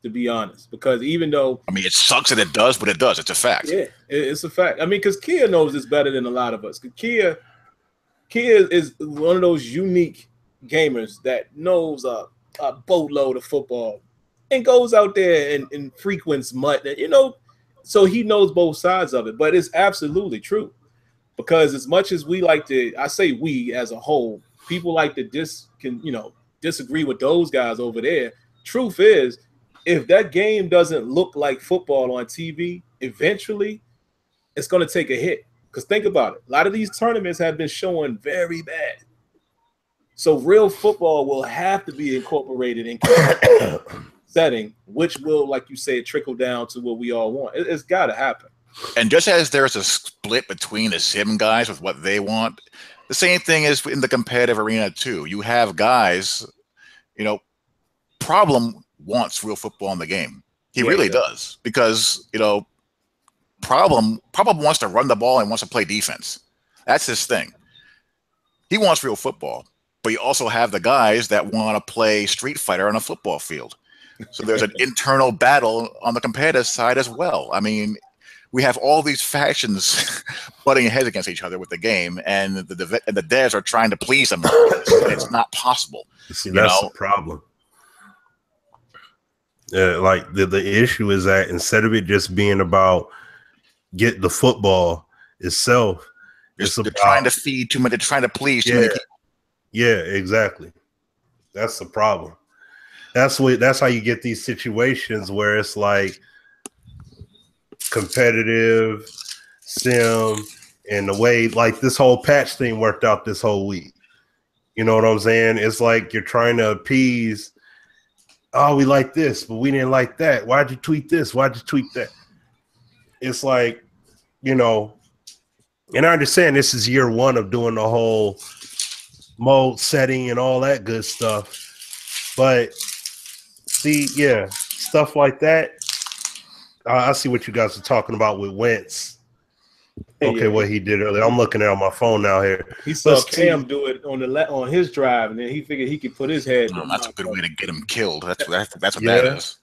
[SPEAKER 1] to be honest, because even though,
[SPEAKER 3] I mean, it sucks that it does, but it does. It's a fact.
[SPEAKER 1] Yeah, it's a fact. I mean, because Kia knows this better than a lot of us. Kia is one of those unique gamers that knows a boatload of football and goes out there and frequents mud, you know, so he knows both sides of it. But it's absolutely true, because as much as we like to, I say we as a whole, people like to disagree with those guys over there. Truth is, if that game doesn't look like football on TV, eventually it's going to take a hit. Because think about it. A lot of these tournaments have been showing very bad. So real football will have to be incorporated in setting, which will, like you say, trickle down to what we all want. It's got to happen.
[SPEAKER 3] And just as there's a split between the sim guys with what they want, the same thing is in the competitive arena too. You have guys, you know, Problem wants real football in the game. He really does, because, you know, Problem wants to run the ball and wants to play defense. That's his thing. He wants real football, but you also have the guys that want to play Street Fighter on a football field. So there's an internal battle on the competitive side as well. I mean, we have all these factions butting heads against each other with the game, and the devs are trying to please them. It's not possible.
[SPEAKER 2] See, that's the problem. Like the issue is that instead of it just being about get the football itself,
[SPEAKER 3] they're trying to feed too much. They're trying to please too many people.
[SPEAKER 2] Yeah, exactly. That's the problem. That's how you get these situations where it's like competitive sim, and the way like this whole patch thing worked out this whole week. You know what I'm saying? It's like you're trying to appease. Oh, we like this, but we didn't like that. Why'd you tweet this? Why'd you tweet that? It's like, you know, and I understand this is year one of doing the whole mode setting and all that good stuff. But see, yeah, stuff like that. I see what you guys are talking about with Wentz. Okay, what he did earlier. I'm looking at it on my phone now here.
[SPEAKER 1] He saw Cam do it on his drive, and then he figured he could put his head.
[SPEAKER 3] That's a good way to get him killed. That's what that is.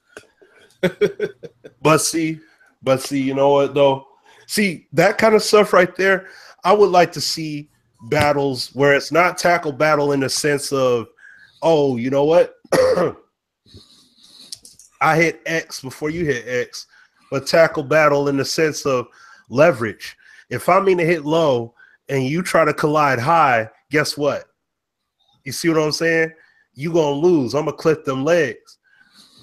[SPEAKER 2] But see, you know what though? See, that kind of stuff right there, I would like to see battles where it's not tackle battle in the sense of, oh, you know what? I hit X before you hit X, but tackle battle in the sense of leverage. If I mean to hit low and you try to collide high, guess what? You see what I'm saying? You're going to lose. I'm going to clip them legs.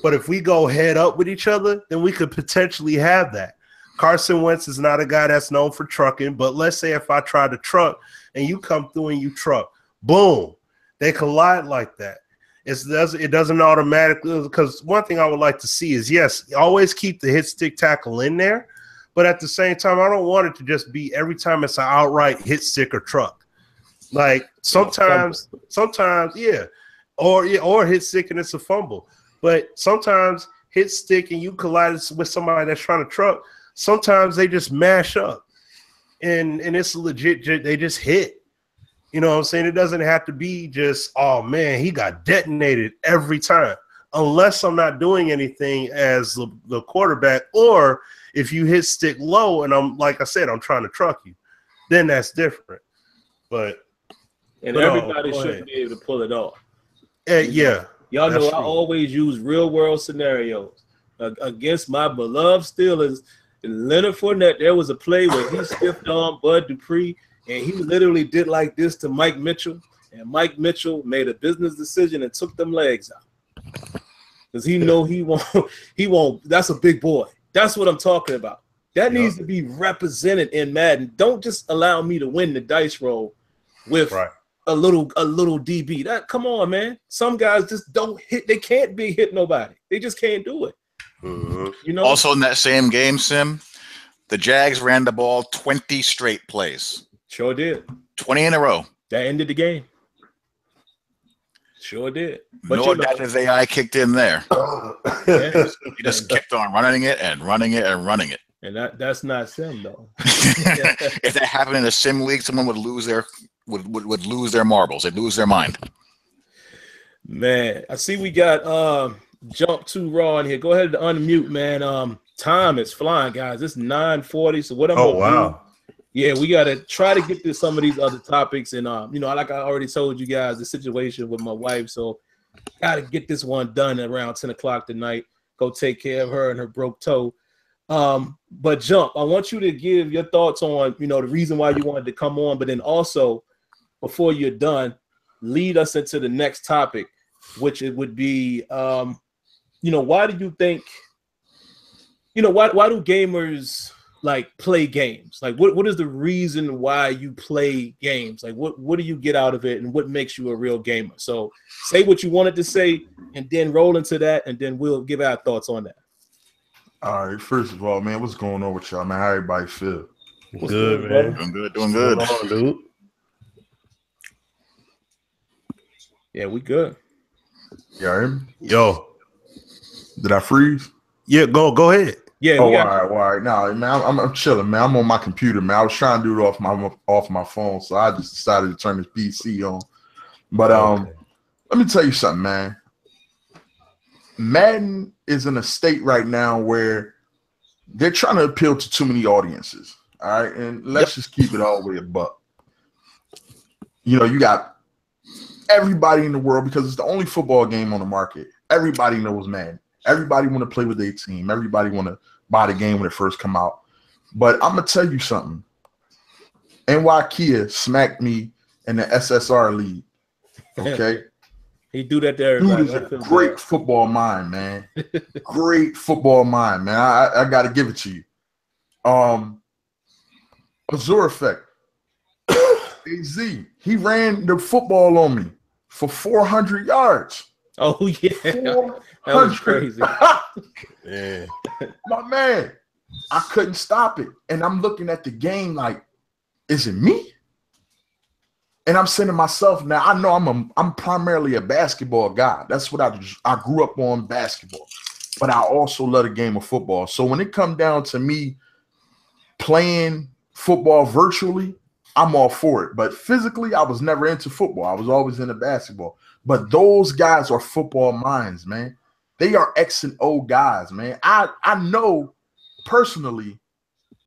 [SPEAKER 2] But if we go head up with each other, then we could potentially have that. Carson Wentz is not a guy that's known for trucking, but let's say if I try to truck and you come through and you truck, boom, they collide like that. It doesn't automatically, because one thing I would like to see is, yes, always keep the hit stick tackle in there, but at the same time, I don't want it to just be every time it's an outright hit stick or truck. Like sometimes, yeah, or hit stick and it's a fumble. But sometimes hit stick and you collide with somebody that's trying to truck. Sometimes they just mash up, and it's legit. They just hit. You know what I'm saying? It doesn't have to be just, oh man, he got detonated every time. Unless I'm not doing anything as the quarterback, or if you hit stick low and I'm, like I said, I'm trying to truck you, then that's different. But
[SPEAKER 1] everybody should be able to pull it off.
[SPEAKER 2] Yeah.
[SPEAKER 1] Y'all know I always use real world scenarios against my beloved Steelers. Leonard Fournette, there was a play where he stiffed on Bud Dupree, and he literally did like this to Mike Mitchell, And Mike Mitchell made a business decision and took them legs out. Because he know he won't. That's a big boy. That's what I'm talking about. That needs to be represented in Madden. Don't just allow me to win the dice roll with a little DB. That come on, man. Some guys just don't hit. They can't hit nobody. They just can't do it. You know.
[SPEAKER 3] Also in that same game, Sim, the Jags ran the ball 20 straight plays.
[SPEAKER 1] Sure did.
[SPEAKER 3] 20 in a row.
[SPEAKER 1] That ended the game. Sure did.
[SPEAKER 3] But no adaptive AI kicked in there. He just kept on running it and running it and running it.
[SPEAKER 1] And that's not Sim though.
[SPEAKER 3] If that happened in a Sim league, someone would lose their lose their marbles. They'd lose their mind.
[SPEAKER 1] Man, I see we got Jump Too Raw in here. Go ahead and unmute, man. Time is flying, guys. It's 9:40. So what I'm gonna do? Yeah, we gotta try to get to some of these other topics, and you know, like I already told you guys, the situation with my wife. So, gotta get this one done around 10 o'clock tonight. Go take care of her and her broke toe. But Jump, I want you to give your thoughts on, you know, the reason why you wanted to come on, but then also, before you're done, lead us into the next topic, which it would be, you know, why do you think, you know, why do gamers like play games? Like what is the reason why you play games? Like what do you get out of it, and what makes you a real gamer? So say what you wanted to say and then roll into that, and then we'll give our thoughts on that.
[SPEAKER 4] All right, first of all, man, what's going on with y'all, man? How everybody feel?
[SPEAKER 2] What's good, man?
[SPEAKER 3] Doing good.
[SPEAKER 2] What's going on, dude?
[SPEAKER 1] Yeah, we good.
[SPEAKER 4] Y'all hear me?
[SPEAKER 2] Yo.
[SPEAKER 4] Did I freeze?
[SPEAKER 2] Yeah, go ahead.
[SPEAKER 1] Yeah.
[SPEAKER 4] All right. Nah, man, I'm chilling, man. I'm on my computer, man. I was trying to do it off my phone, so I just decided to turn this PC on. But let me tell you something, man. Madden is in a state right now where they're trying to appeal to too many audiences. All right, and let's just keep it all the way a buck. You know, you got everybody in the world, because it's the only football game on the market. Everybody knows Madden. Everybody want to play with their team. Everybody want to buy the game when it first come out. But I'm going to tell you something. NY Kia smacked me in the SSR league. Okay?
[SPEAKER 1] He do that to everybody.
[SPEAKER 4] Dude is a great football mind, man. Great football mind, man. I got to give it to you. AzureEffect. AZ. He ran the football on me for 400 yards.
[SPEAKER 1] Oh, yeah. That was crazy.
[SPEAKER 2] Yeah.
[SPEAKER 4] My man, I couldn't stop it. And I'm looking at the game like, is it me? And I'm saying to myself, now I know I'm primarily a basketball guy. That's what I grew up on, basketball. But I also love the game of football. So when it comes down to me playing football virtually, I'm all for it. But physically, I was never into football. I was always into basketball. But those guys are football minds, man. They are X and O guys, man. I know personally,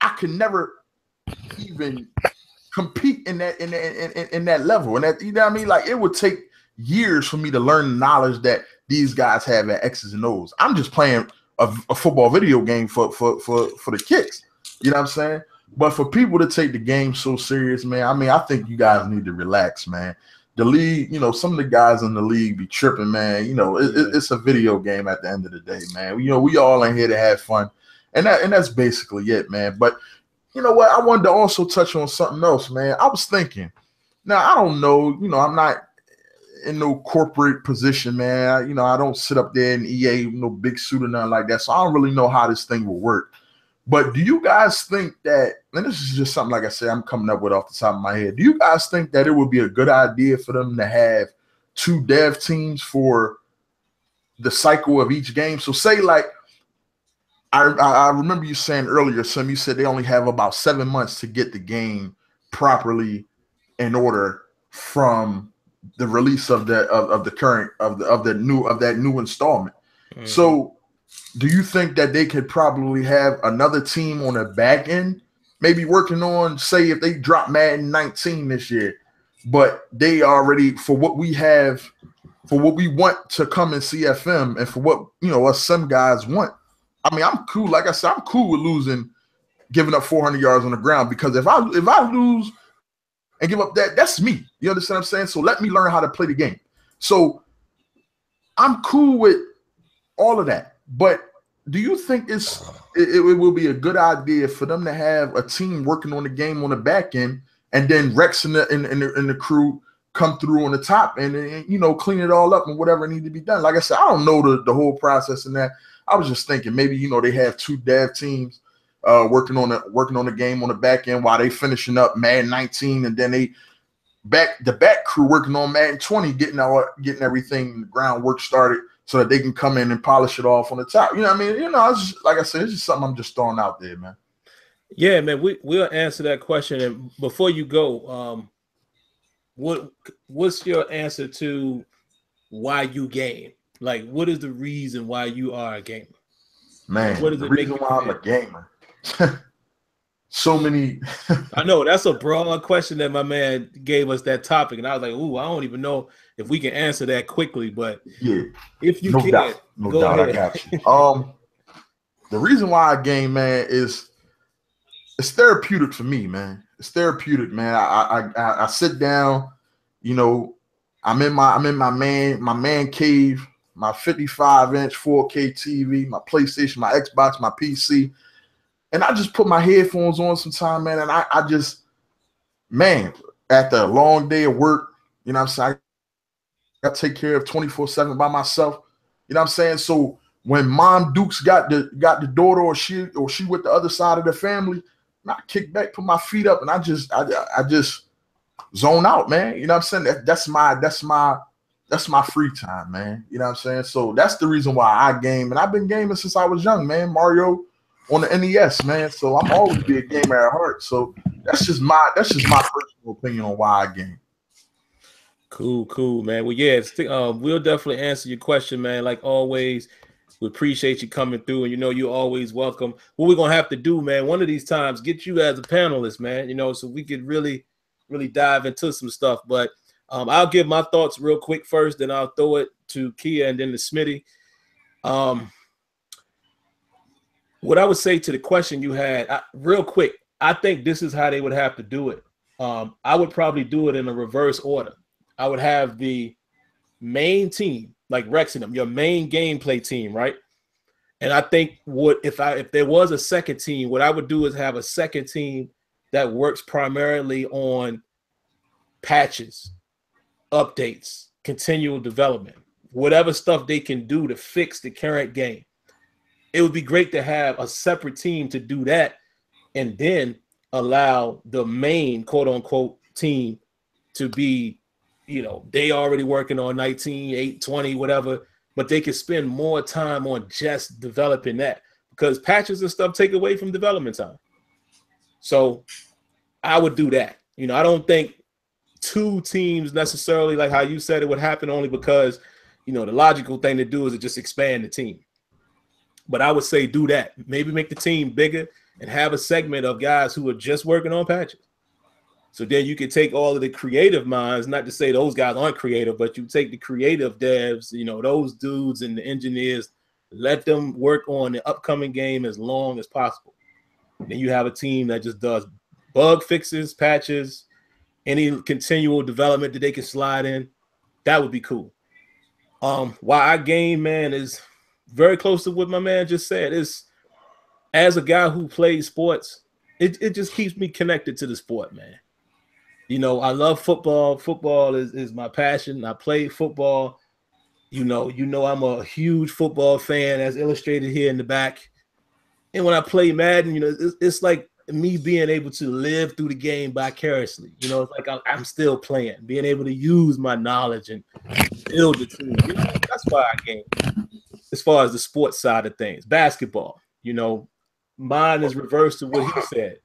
[SPEAKER 4] I could never even compete in that level. And that, you know what I mean? Like, it would take years for me to learn the knowledge that these guys have at X's and O's. I'm just playing a football video game for the kicks. You know what I'm saying? But for people to take the game so serious, man, I mean, I think you guys need to relax, man. The league, you know, some of the guys in the league be tripping, man. You know, it's a video game at the end of the day, man. You know, we all in here to have fun. And that's basically it, man. But you know what? I wanted to also touch on something else, man. I was thinking, now, I don't know, you know, I'm not in no corporate position, man. You know, I don't sit up there in EA, no big suit or nothing like that. So I don't really know how this thing will work. But do you guys think that, and this is just something, like I said, I'm coming up with off the top of my head. Do you guys think that it would be a good idea for them to have 2 dev teams for the cycle of each game? So say, like, I remember you saying earlier, Sim, you said they only have about 7 months to get the game properly in order from the release of that new installment. Mm-hmm. So do you think that they could probably have another team on the back end, maybe working on, say, if they drop Madden 19 this year, but they already, for what we have, for what we want to come in CFM, and for what, you know, us some guys want. I mean, I'm cool. Like I said, I'm cool with giving up 400 yards on the ground, because if I lose and give up that. That's me. You understand what I'm saying? So let me learn how to play the game. So I'm cool with all of that. But do you think it will be a good idea for them to have a team working on the game on the back end, and then Rex and the crew come through on the top and you know, clean it all up and whatever needs to be done? Like I said, I don't know the whole process in that. I was just thinking maybe, you know, they have 2 dev teams working on the game on the back end while they finishing up Madden 19, and then the back crew working on Madden 20, getting everything, the groundwork started so that they can come in and polish it off on the top. You know what I mean? You know, it's just, like I said, it's just something I'm just throwing out there, man.
[SPEAKER 1] Yeah, man, we'll answer that question. And before you go, what's your answer to why you game? Like, what is the reason why you are a gamer?
[SPEAKER 4] Man,
[SPEAKER 1] what is
[SPEAKER 4] the
[SPEAKER 1] it
[SPEAKER 4] reason why I'm a gamer? So many.
[SPEAKER 1] I know that's a broad question that my man gave us that topic, and I was like, "Ooh, I don't even know if we can answer that quickly." But
[SPEAKER 4] yeah,
[SPEAKER 1] if you can,
[SPEAKER 4] no doubt, I got you. The reason why I game, man, is it's therapeutic for me, man. It's therapeutic, man. I sit down, you know, I'm in my man cave, my 55-inch 4K TV, my PlayStation, my Xbox, my PC, and I just put my headphones on sometime, man, and I just, man, after a long day of work, you know what I'm saying, I got to take care of 24/7 by myself, you know what I'm saying? So when Mom Dukes got the daughter, or she with the other side of the family, I kick back, put my feet up, and I just zone out, man. You know what I'm saying? That's my free time, man. You know what I'm saying? So that's the reason why I game, and I've been gaming since I was young, man. Mario on the NES, man. So I'm always be a gamer at heart. So that's just my personal opinion on why I game.
[SPEAKER 1] Cool, man. Well, yeah, we'll definitely answer your question, man. Like always, we appreciate you coming through, and you know you're always welcome. What we're gonna have to do, man, one of these times, get you as a panelist, man. You know, so we could really dive into some stuff. But I'll give my thoughts real quick first, then I'll throw it to Kia and then to Smitty. What I would say to the question you had, real quick, I think this is how they would have to do it. I would probably do it in a reverse order. I would have the main team, like Rex and them, your main gameplay team, right? And I think if there was a second team, what I would do is have a second team that works primarily on patches, updates, continual development, whatever stuff they can do to fix the current game. It would be great to have a separate team to do that, and then allow the main quote unquote team to be, you know, they already working on 19, 8, 20, whatever, but they can spend more time on just developing that, because patches and stuff take away from development time. So I would do that. You know, I don't think 2 teams necessarily, like how you said it, would happen, only because, you know, the logical thing to do is to just expand the team. But I would say do that. Maybe make the team bigger and have a segment of guys who are just working on patches. So then you can take all of the creative minds, not to say those guys aren't creative, but you take the creative devs, you know, those dudes and the engineers, let them work on the upcoming game as long as possible. Then you have a team that just does bug fixes, patches, any continual development that they can slide in. That would be cool. Why I game, man, is very close to what my man just said. Is as a guy who plays sports, it just keeps me connected to the sport, man. You know, I love football. Football is my passion. I play football. You know, I'm a huge football fan, as illustrated here in the back. And when I play Madden, you know, it's like me being able to live through the game vicariously. You know, it's like I'm still playing, being able to use my knowledge and build the team. You know, that's why I game. As far as the sports side of things, basketball, you know, mine is reversed to what he said.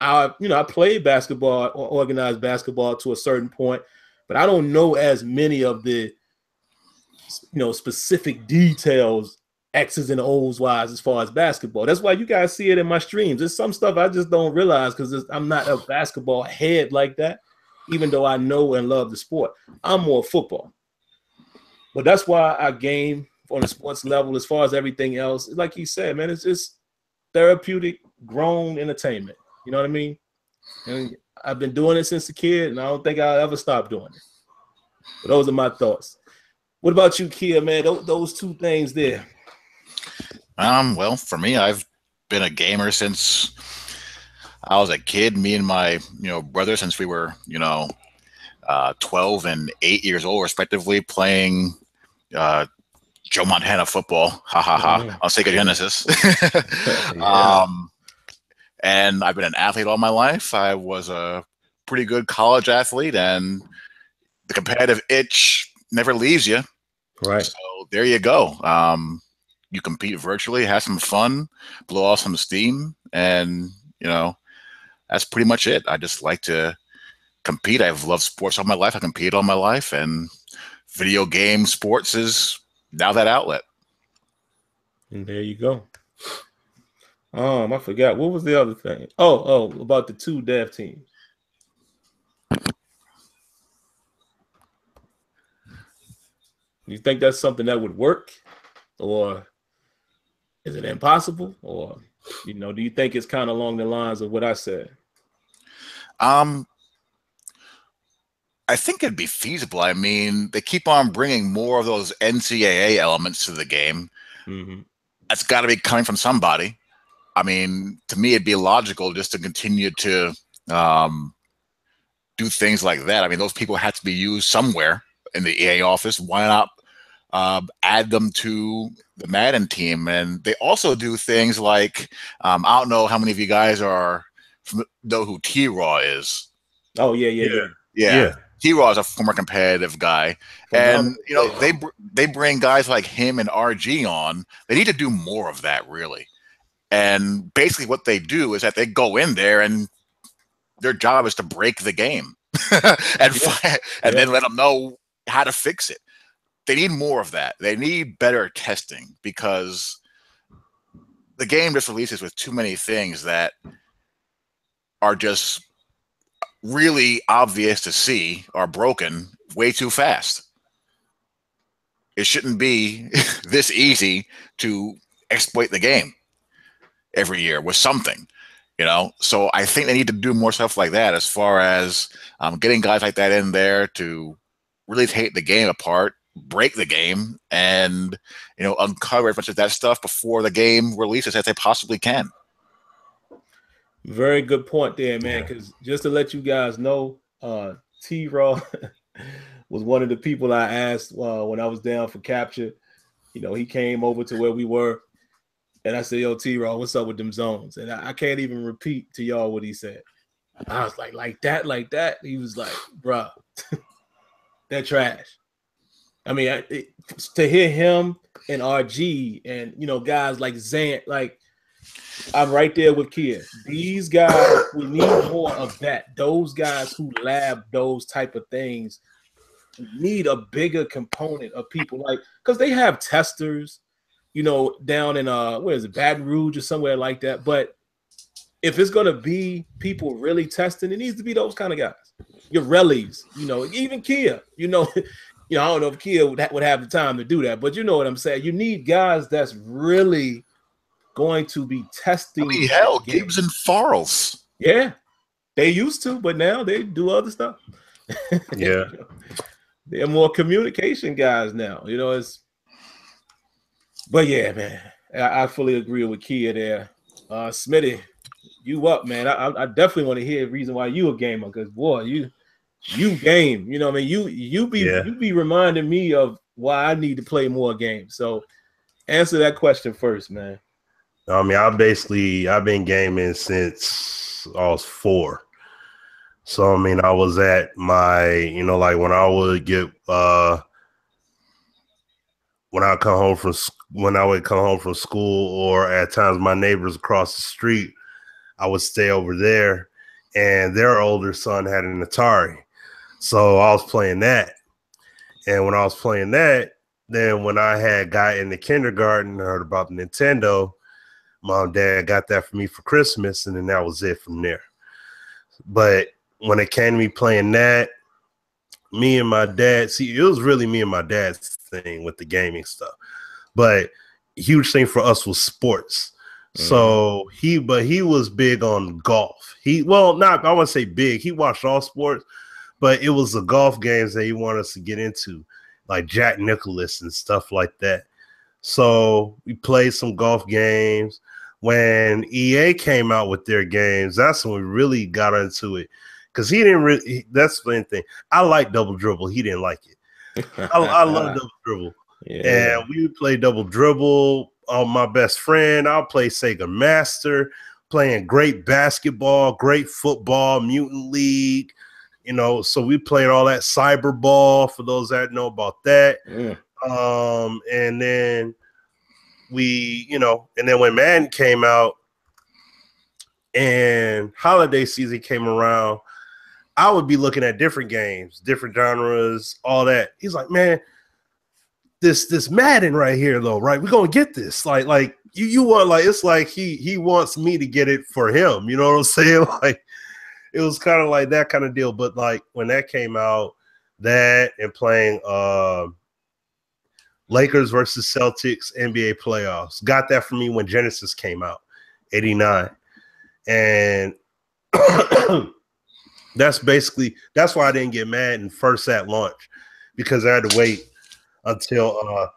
[SPEAKER 1] I played basketball or organized basketball to a certain point, but I don't know as many of the, you know, specific details, X's and O's wise, as far as basketball. That's why you guys see it in my streams. There's some stuff I just don't realize because I'm not a basketball head like that, even though I know and love the sport. I'm more football. But that's why I game on the sports level. As far as everything else, like he said, man, it's just therapeutic, grown entertainment. You know what I mean? And I've been doing it since a kid, and I don't think I'll ever stop doing it. But those are my thoughts. What about you, Kia, man? Those two things there.
[SPEAKER 3] Well, for me, I've been a gamer since I was a kid. Me and my brother, since we were 12 and 8 years old, respectively, playing Joe Montana football. Ha ha ha! On Sega Genesis. Yeah. And I've been an athlete all my life. I was a pretty good college athlete, and the competitive itch never leaves you.
[SPEAKER 1] Right.
[SPEAKER 3] So there you go. You compete virtually, have some fun, blow off some steam, and that's pretty much it. I just like to compete. I've loved sports all my life. I competed all my life, and video game sports is now that outlet.
[SPEAKER 1] And there you go. I forgot. What was the other thing? Oh, about the 2 dev teams. You think that's something that would work, or is it impossible, or do you think it's kind of along the lines of what I said?
[SPEAKER 3] I think it'd be feasible. I mean, they keep on bringing more of those NCAA elements to the game. Mm-hmm. That's got to be coming from somebody. I mean, to me, it'd be logical just to continue to do things like that. I mean, those people had to be used somewhere in the EA office. Why not add them to the Madden team? And they also do things like, I don't know how many of you guys know who T-Raw is.
[SPEAKER 1] Oh, yeah.
[SPEAKER 3] T-Raw is a former competitive guy. And, they bring guys like him and RG on. They need to do more of that, really. And basically what they do is that they go in there and their job is to break the game and then let them know how to fix it. They need more of that. They need better testing, because the game just releases with too many things that are just really obvious to see are broken way too fast. It shouldn't be this easy to exploit the game every year with something, So I think they need to do more stuff like that, as far as getting guys like that in there to really take the game apart, break the game, and uncover as much of that stuff before the game releases as they possibly can.
[SPEAKER 1] Very good point there, man. Because just to let you guys know, T-Raw was one of the people I asked when I was down for capture. He came over to where we were, and I said, "Yo, T-Raw, what's up with them zones?" And I can't even repeat to y'all what he said. I was like that. He was like, "Bruh, they're trash." I mean, to hear him and RG and guys like Zant, like, I'm right there with Kia. These guys, we need more of that. Those guys who lab those type of things need a bigger component of people, like, because they have testers, down in where is it, Baton Rouge or somewhere like that. But if it's gonna be people really testing, it needs to be those kind of guys. Your Rellies, even Kia, I don't know if Kia would have the time to do that, but you know what I'm saying. You need guys that's really going to be testing.
[SPEAKER 3] I mean, hell, Gibbs and Farrells.
[SPEAKER 1] Yeah, they used to, but now they do other stuff.
[SPEAKER 2] Yeah,
[SPEAKER 1] they're more communication guys now. But yeah, man, I fully agree with Kia there. Smitty, you up, man? I definitely want to hear the reason why you a gamer, because boy, you game. You know what I mean? You be reminding me of why I need to play more games. So answer that question first, man.
[SPEAKER 2] I mean, I've been gaming since I was 4. So I mean, I was at my, like when I would get when I would come home from school, or at times my neighbors across the street, I would stay over there, and their older son had an Atari. So I was playing that. And when I was playing that, then when I had got into kindergarten, I heard about the Nintendo. Mom and Dad got that for me for Christmas, and then that was it from there. But when it came to me playing that, me and my dad, it was really me and my dad's thing with the gaming stuff. But huge thing for us was sports. So he was big on golf. I wouldn't say big. He watched all sports, but it was the golf games that he wanted us to get into, like Jack Nicklaus and stuff like that. So we played some golf games. When EA came out with their games, that's when we really got into it. Because he didn't really, that's the thing. I like Double Dribble. He didn't like it. I love Double Dribble. Yeah. And we would play Double Dribble. My best friend, I'll play Sega Master, playing great basketball, great football, Mutant League. You know, so we played all that Cyber Ball for those that know about that. And then and then when Madden came out and holiday season came around, I would be looking at different games, different genres, all that. He's like, man, this Madden right here, though, right? We're gonna get this. Like you want, like, it's like he wants me to get it for him. You know what I'm saying? Like, it was kind of like that kind of deal. But like when that came out, that and playing Lakers versus Celtics NBA playoffs, got that for me when Genesis came out, 89. And that's why I didn't get Madden first at launch, because I had to wait until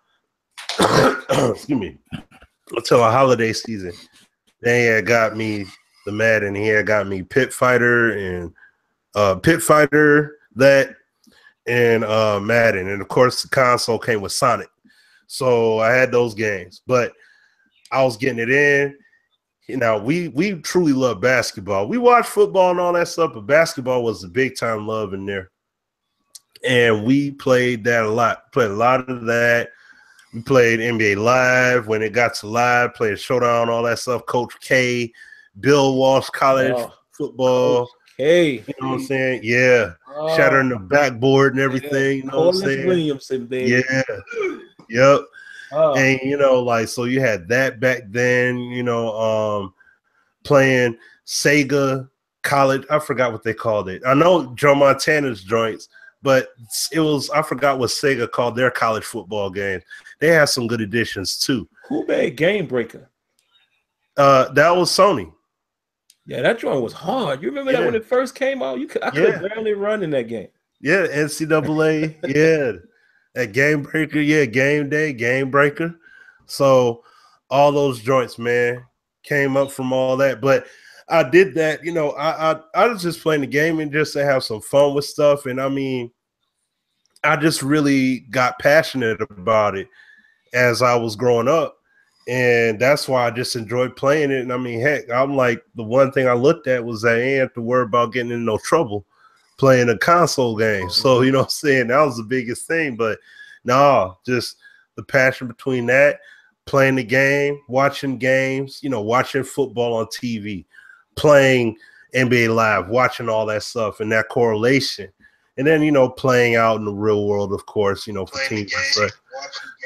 [SPEAKER 2] until a holiday season. Then he had got me the Madden. He had got me Pit Fighter and that and Madden. And of course the console came with Sonic. So I had those games, but I was getting it in. You know, we truly love basketball. We watch football and all that stuff, but basketball was the big time love in there. And we played that a lot. Played a lot of that. We played NBA Live when it got to live, played Showdown, all that stuff. Coach K, Bill Walsh, college football.
[SPEAKER 1] Hey,
[SPEAKER 2] you know what I'm saying? Yeah. Shattering the backboard and everything. You know what I'm saying?
[SPEAKER 1] Williamson, baby.
[SPEAKER 2] Yeah. Yep. And like, so you had that back then, playing Sega college. I forgot what they called it. I know Joe Montana's joints, but I forgot what Sega called their college football games. They had some good additions too.
[SPEAKER 1] Who made Game Breaker?
[SPEAKER 2] That was Sony.
[SPEAKER 1] Yeah, that joint was hard. You remember that when it first came out? I could barely run in that game.
[SPEAKER 2] Yeah, NCAA. Yeah. At Game Breaker, Game Day, Game Breaker. So all those joints, man, came up from all that. But I did that, I was just playing the game and just to have some fun with stuff. And I mean, I just really got passionate about it as I was growing up. And that's why I just enjoyed playing it. And I mean, heck, I'm like, the one thing I looked at was that I didn't have to worry about getting in no trouble playing a console game. So, you know what I'm saying? That was the biggest thing. But no, just the passion between that, playing the game, watching games, watching football on TV, playing NBA Live, watching all that stuff and that correlation. And then, playing out in the real world, of course, for teams.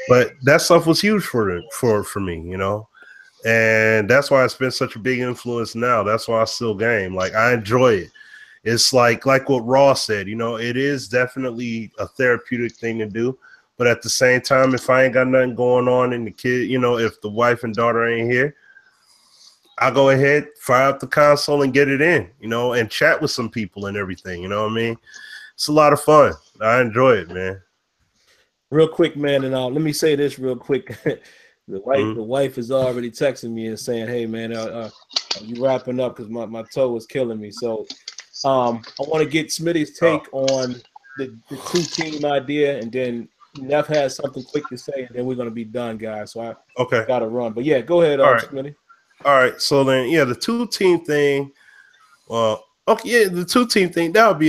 [SPEAKER 2] But that stuff was huge for me, and that's why it's been such a big influence now. That's why I still game. Like, I enjoy it. It's like what Ross said, it is definitely a therapeutic thing to do. But at the same time, if I ain't got nothing going on and the kid, if the wife and daughter ain't here, I go ahead, fire up the console and get it in, and chat with some people and everything. You know what I mean? It's a lot of fun. I enjoy it, man.
[SPEAKER 1] Real quick, man, and let me say this real quick. The wife is already texting me and saying, "Hey, man, are you wrapping up? Because my toe is killing me." So, I want to get Smitty's take on the two-team idea, and then Neff has something quick to say, and then we're gonna be done, guys. So I gotta run. But yeah, go ahead, Smitty.
[SPEAKER 2] All right. So then, the two-team thing. The two-team thing, that would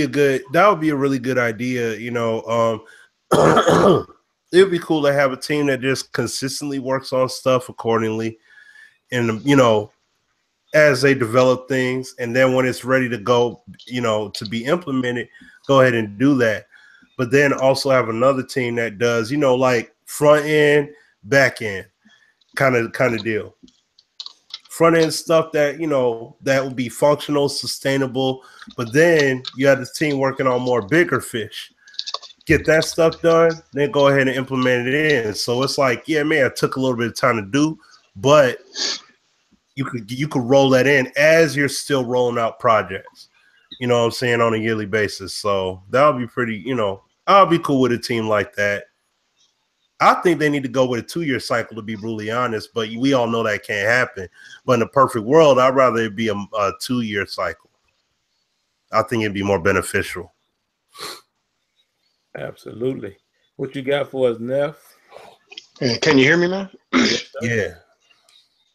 [SPEAKER 2] be a really good idea. It would be cool to have a team that just consistently works on stuff accordingly, and as they develop things, and then when it's ready to go, to be implemented, go ahead and do that. But then also have another team that does, like front end, back end, kind of deal. Front end stuff that that will be functional, sustainable. But then you have the team working on more bigger fish. Get that stuff done, then go ahead and implement it in. So it's like, yeah, man, it took a little bit of time to do, but you could roll that in as you're still rolling out projects. You know what I'm saying, on a yearly basis. So that'll be pretty. You know, I'll be cool with a team like that. I think they need to go with a 2-year cycle, to be brutally honest, but we all know that can't happen. But in the perfect world, I'd rather it be a 2-year cycle. I think it'd be more beneficial.
[SPEAKER 1] Absolutely. What you got for us, Neff?
[SPEAKER 5] Can you hear me, man?
[SPEAKER 2] Yeah.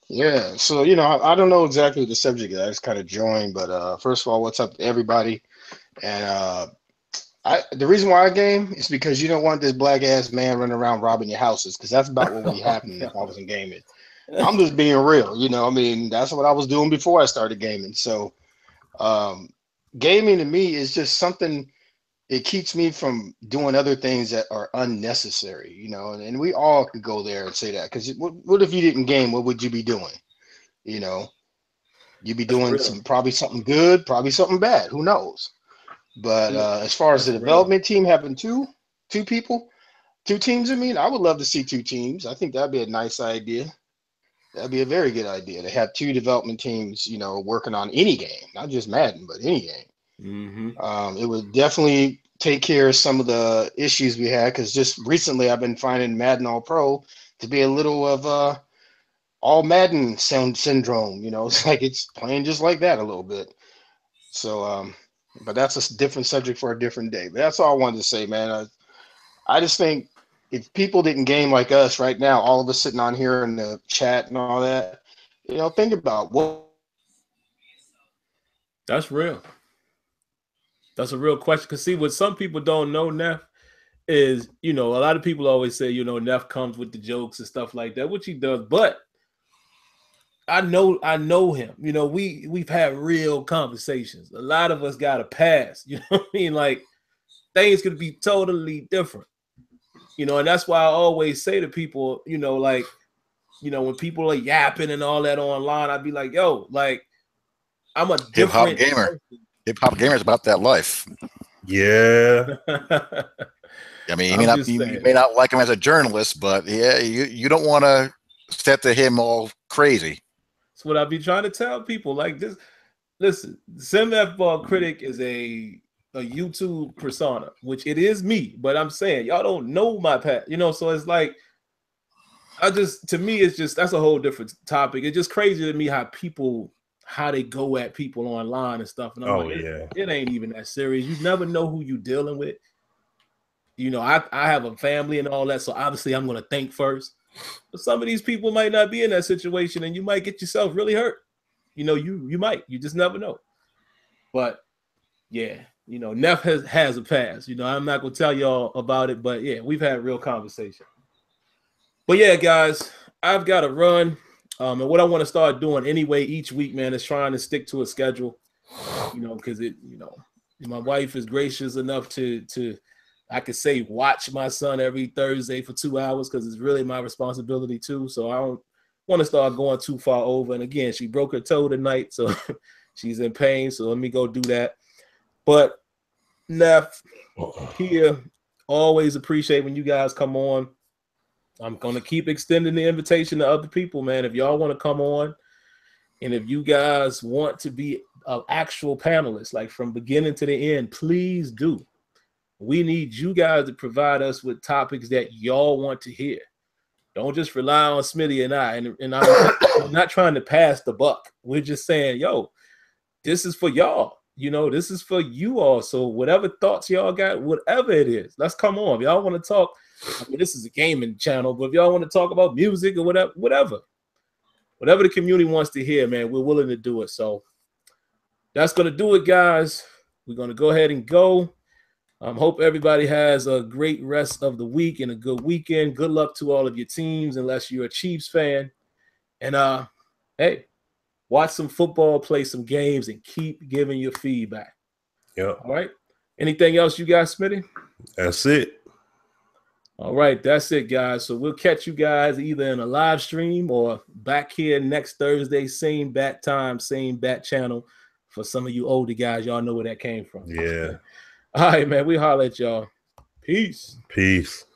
[SPEAKER 5] Yeah. So, you know, I don't know exactly the subject. I just kind of joined, but first of all, what's up to everybody? And the reason why I game is because you don't want this black ass man running around robbing your houses, because that's about what would be happening if I wasn't gaming. I'm just being real, you know. I mean, that's what I was doing before I started gaming. So, gaming to me is just something. It keeps me from doing other things that are unnecessary, you know. And we all could go there and say that, because what if you didn't game? What would you be doing? You know, you'd be doing probably something good, probably something bad. Who knows? But as far as the development team having two people, 2 teams, I mean, I would love to see 2 teams. I think that'd be a nice idea. That'd be a very good idea to have 2 development teams, you know, working on any game, not just Madden, but any game.
[SPEAKER 1] Mm-hmm.
[SPEAKER 5] It would definitely take care of some of the issues we had, because just recently I've been finding Madden All Pro to be a little of all Madden syndrome. You know, it's like it's playing just like that a little bit. So, but that's a different subject for a different day. But that's all I wanted to say, man. I just think if people didn't game like us right now, all of us sitting on here in the chat and all that, you know, think about what.
[SPEAKER 1] That's real. That's a real question. Because see, what some people don't know, Neff, is, you know, a lot of people always say, you know, Neff comes with the jokes and stuff like that, which he does. But I know him. You know, we've had real conversations. A lot of us got a past. You know what I mean? Like, things could be totally different. You know, and that's why I always say to people, you know, like, you know, when people are yapping and all that online, I'd be like, yo, like, I'm a different
[SPEAKER 3] gamer. Hip-hop gamer is about that life.
[SPEAKER 2] Yeah.
[SPEAKER 3] I mean, you may not like him as a journalist, but yeah, you don't want to step to him all crazy.
[SPEAKER 1] That's what I be trying to tell people. Like this, listen, SimFBallCritic is a YouTube persona, which it is me, but I'm saying y'all don't know my past, you know. So it's like, to me, it's just, that's a whole different topic. It's just crazy to me how they go at people online and stuff. And I'm it ain't even that serious. You never know who you dealing with. You know, I have a family and all that, so obviously I'm going to think first. But some of these people might not be in that situation, and you might get yourself really hurt. You know, you might. You just never know. But, yeah, you know, Neff has a past. You know, I'm not going to tell y'all about it, but, yeah, we've had real conversation. But, yeah, guys, I've got to run. And what I want to start doing anyway each week, man, is trying to stick to a schedule, you know, because my wife is gracious enough to I could say watch my son every Thursday for 2 hours, because it's really my responsibility too. So I don't want to start going too far over. And again, she broke her toe tonight, so she's in pain. So let me go do that. But Neff, here, always appreciate when you guys come on. I'm going to keep extending the invitation to other people, man. If y'all want to come on, and if you guys want to be an actual panelist, like from beginning to the end, please do. We need you guys to provide us with topics that y'all want to hear. Don't just rely on Smitty and I. And I'm not trying to pass the buck. We're just saying, yo, this is for y'all. You know, this is for you all. So whatever thoughts y'all got, whatever it is, let's come on. If y'all want to talk, I mean, this is a gaming channel, but if y'all want to talk about music or whatever the community wants to hear, man, we're willing to do it. So that's going to do it, guys. We're going to go ahead and go. Hope everybody has a great rest of the week and a good weekend. Good luck to all of your teams, unless you're a Chiefs fan. And hey, watch some football, play some games, and keep giving your feedback.
[SPEAKER 2] Yep.
[SPEAKER 1] All right. Anything else you got, Smitty?
[SPEAKER 2] That's it.
[SPEAKER 1] All right, that's it, guys. So we'll catch you guys either in a live stream or back here next Thursday, same bat time, same bat channel. For some of you older guys, y'all know where that came from.
[SPEAKER 2] Yeah.
[SPEAKER 1] All right, man. We holler at y'all. Peace.
[SPEAKER 2] Peace.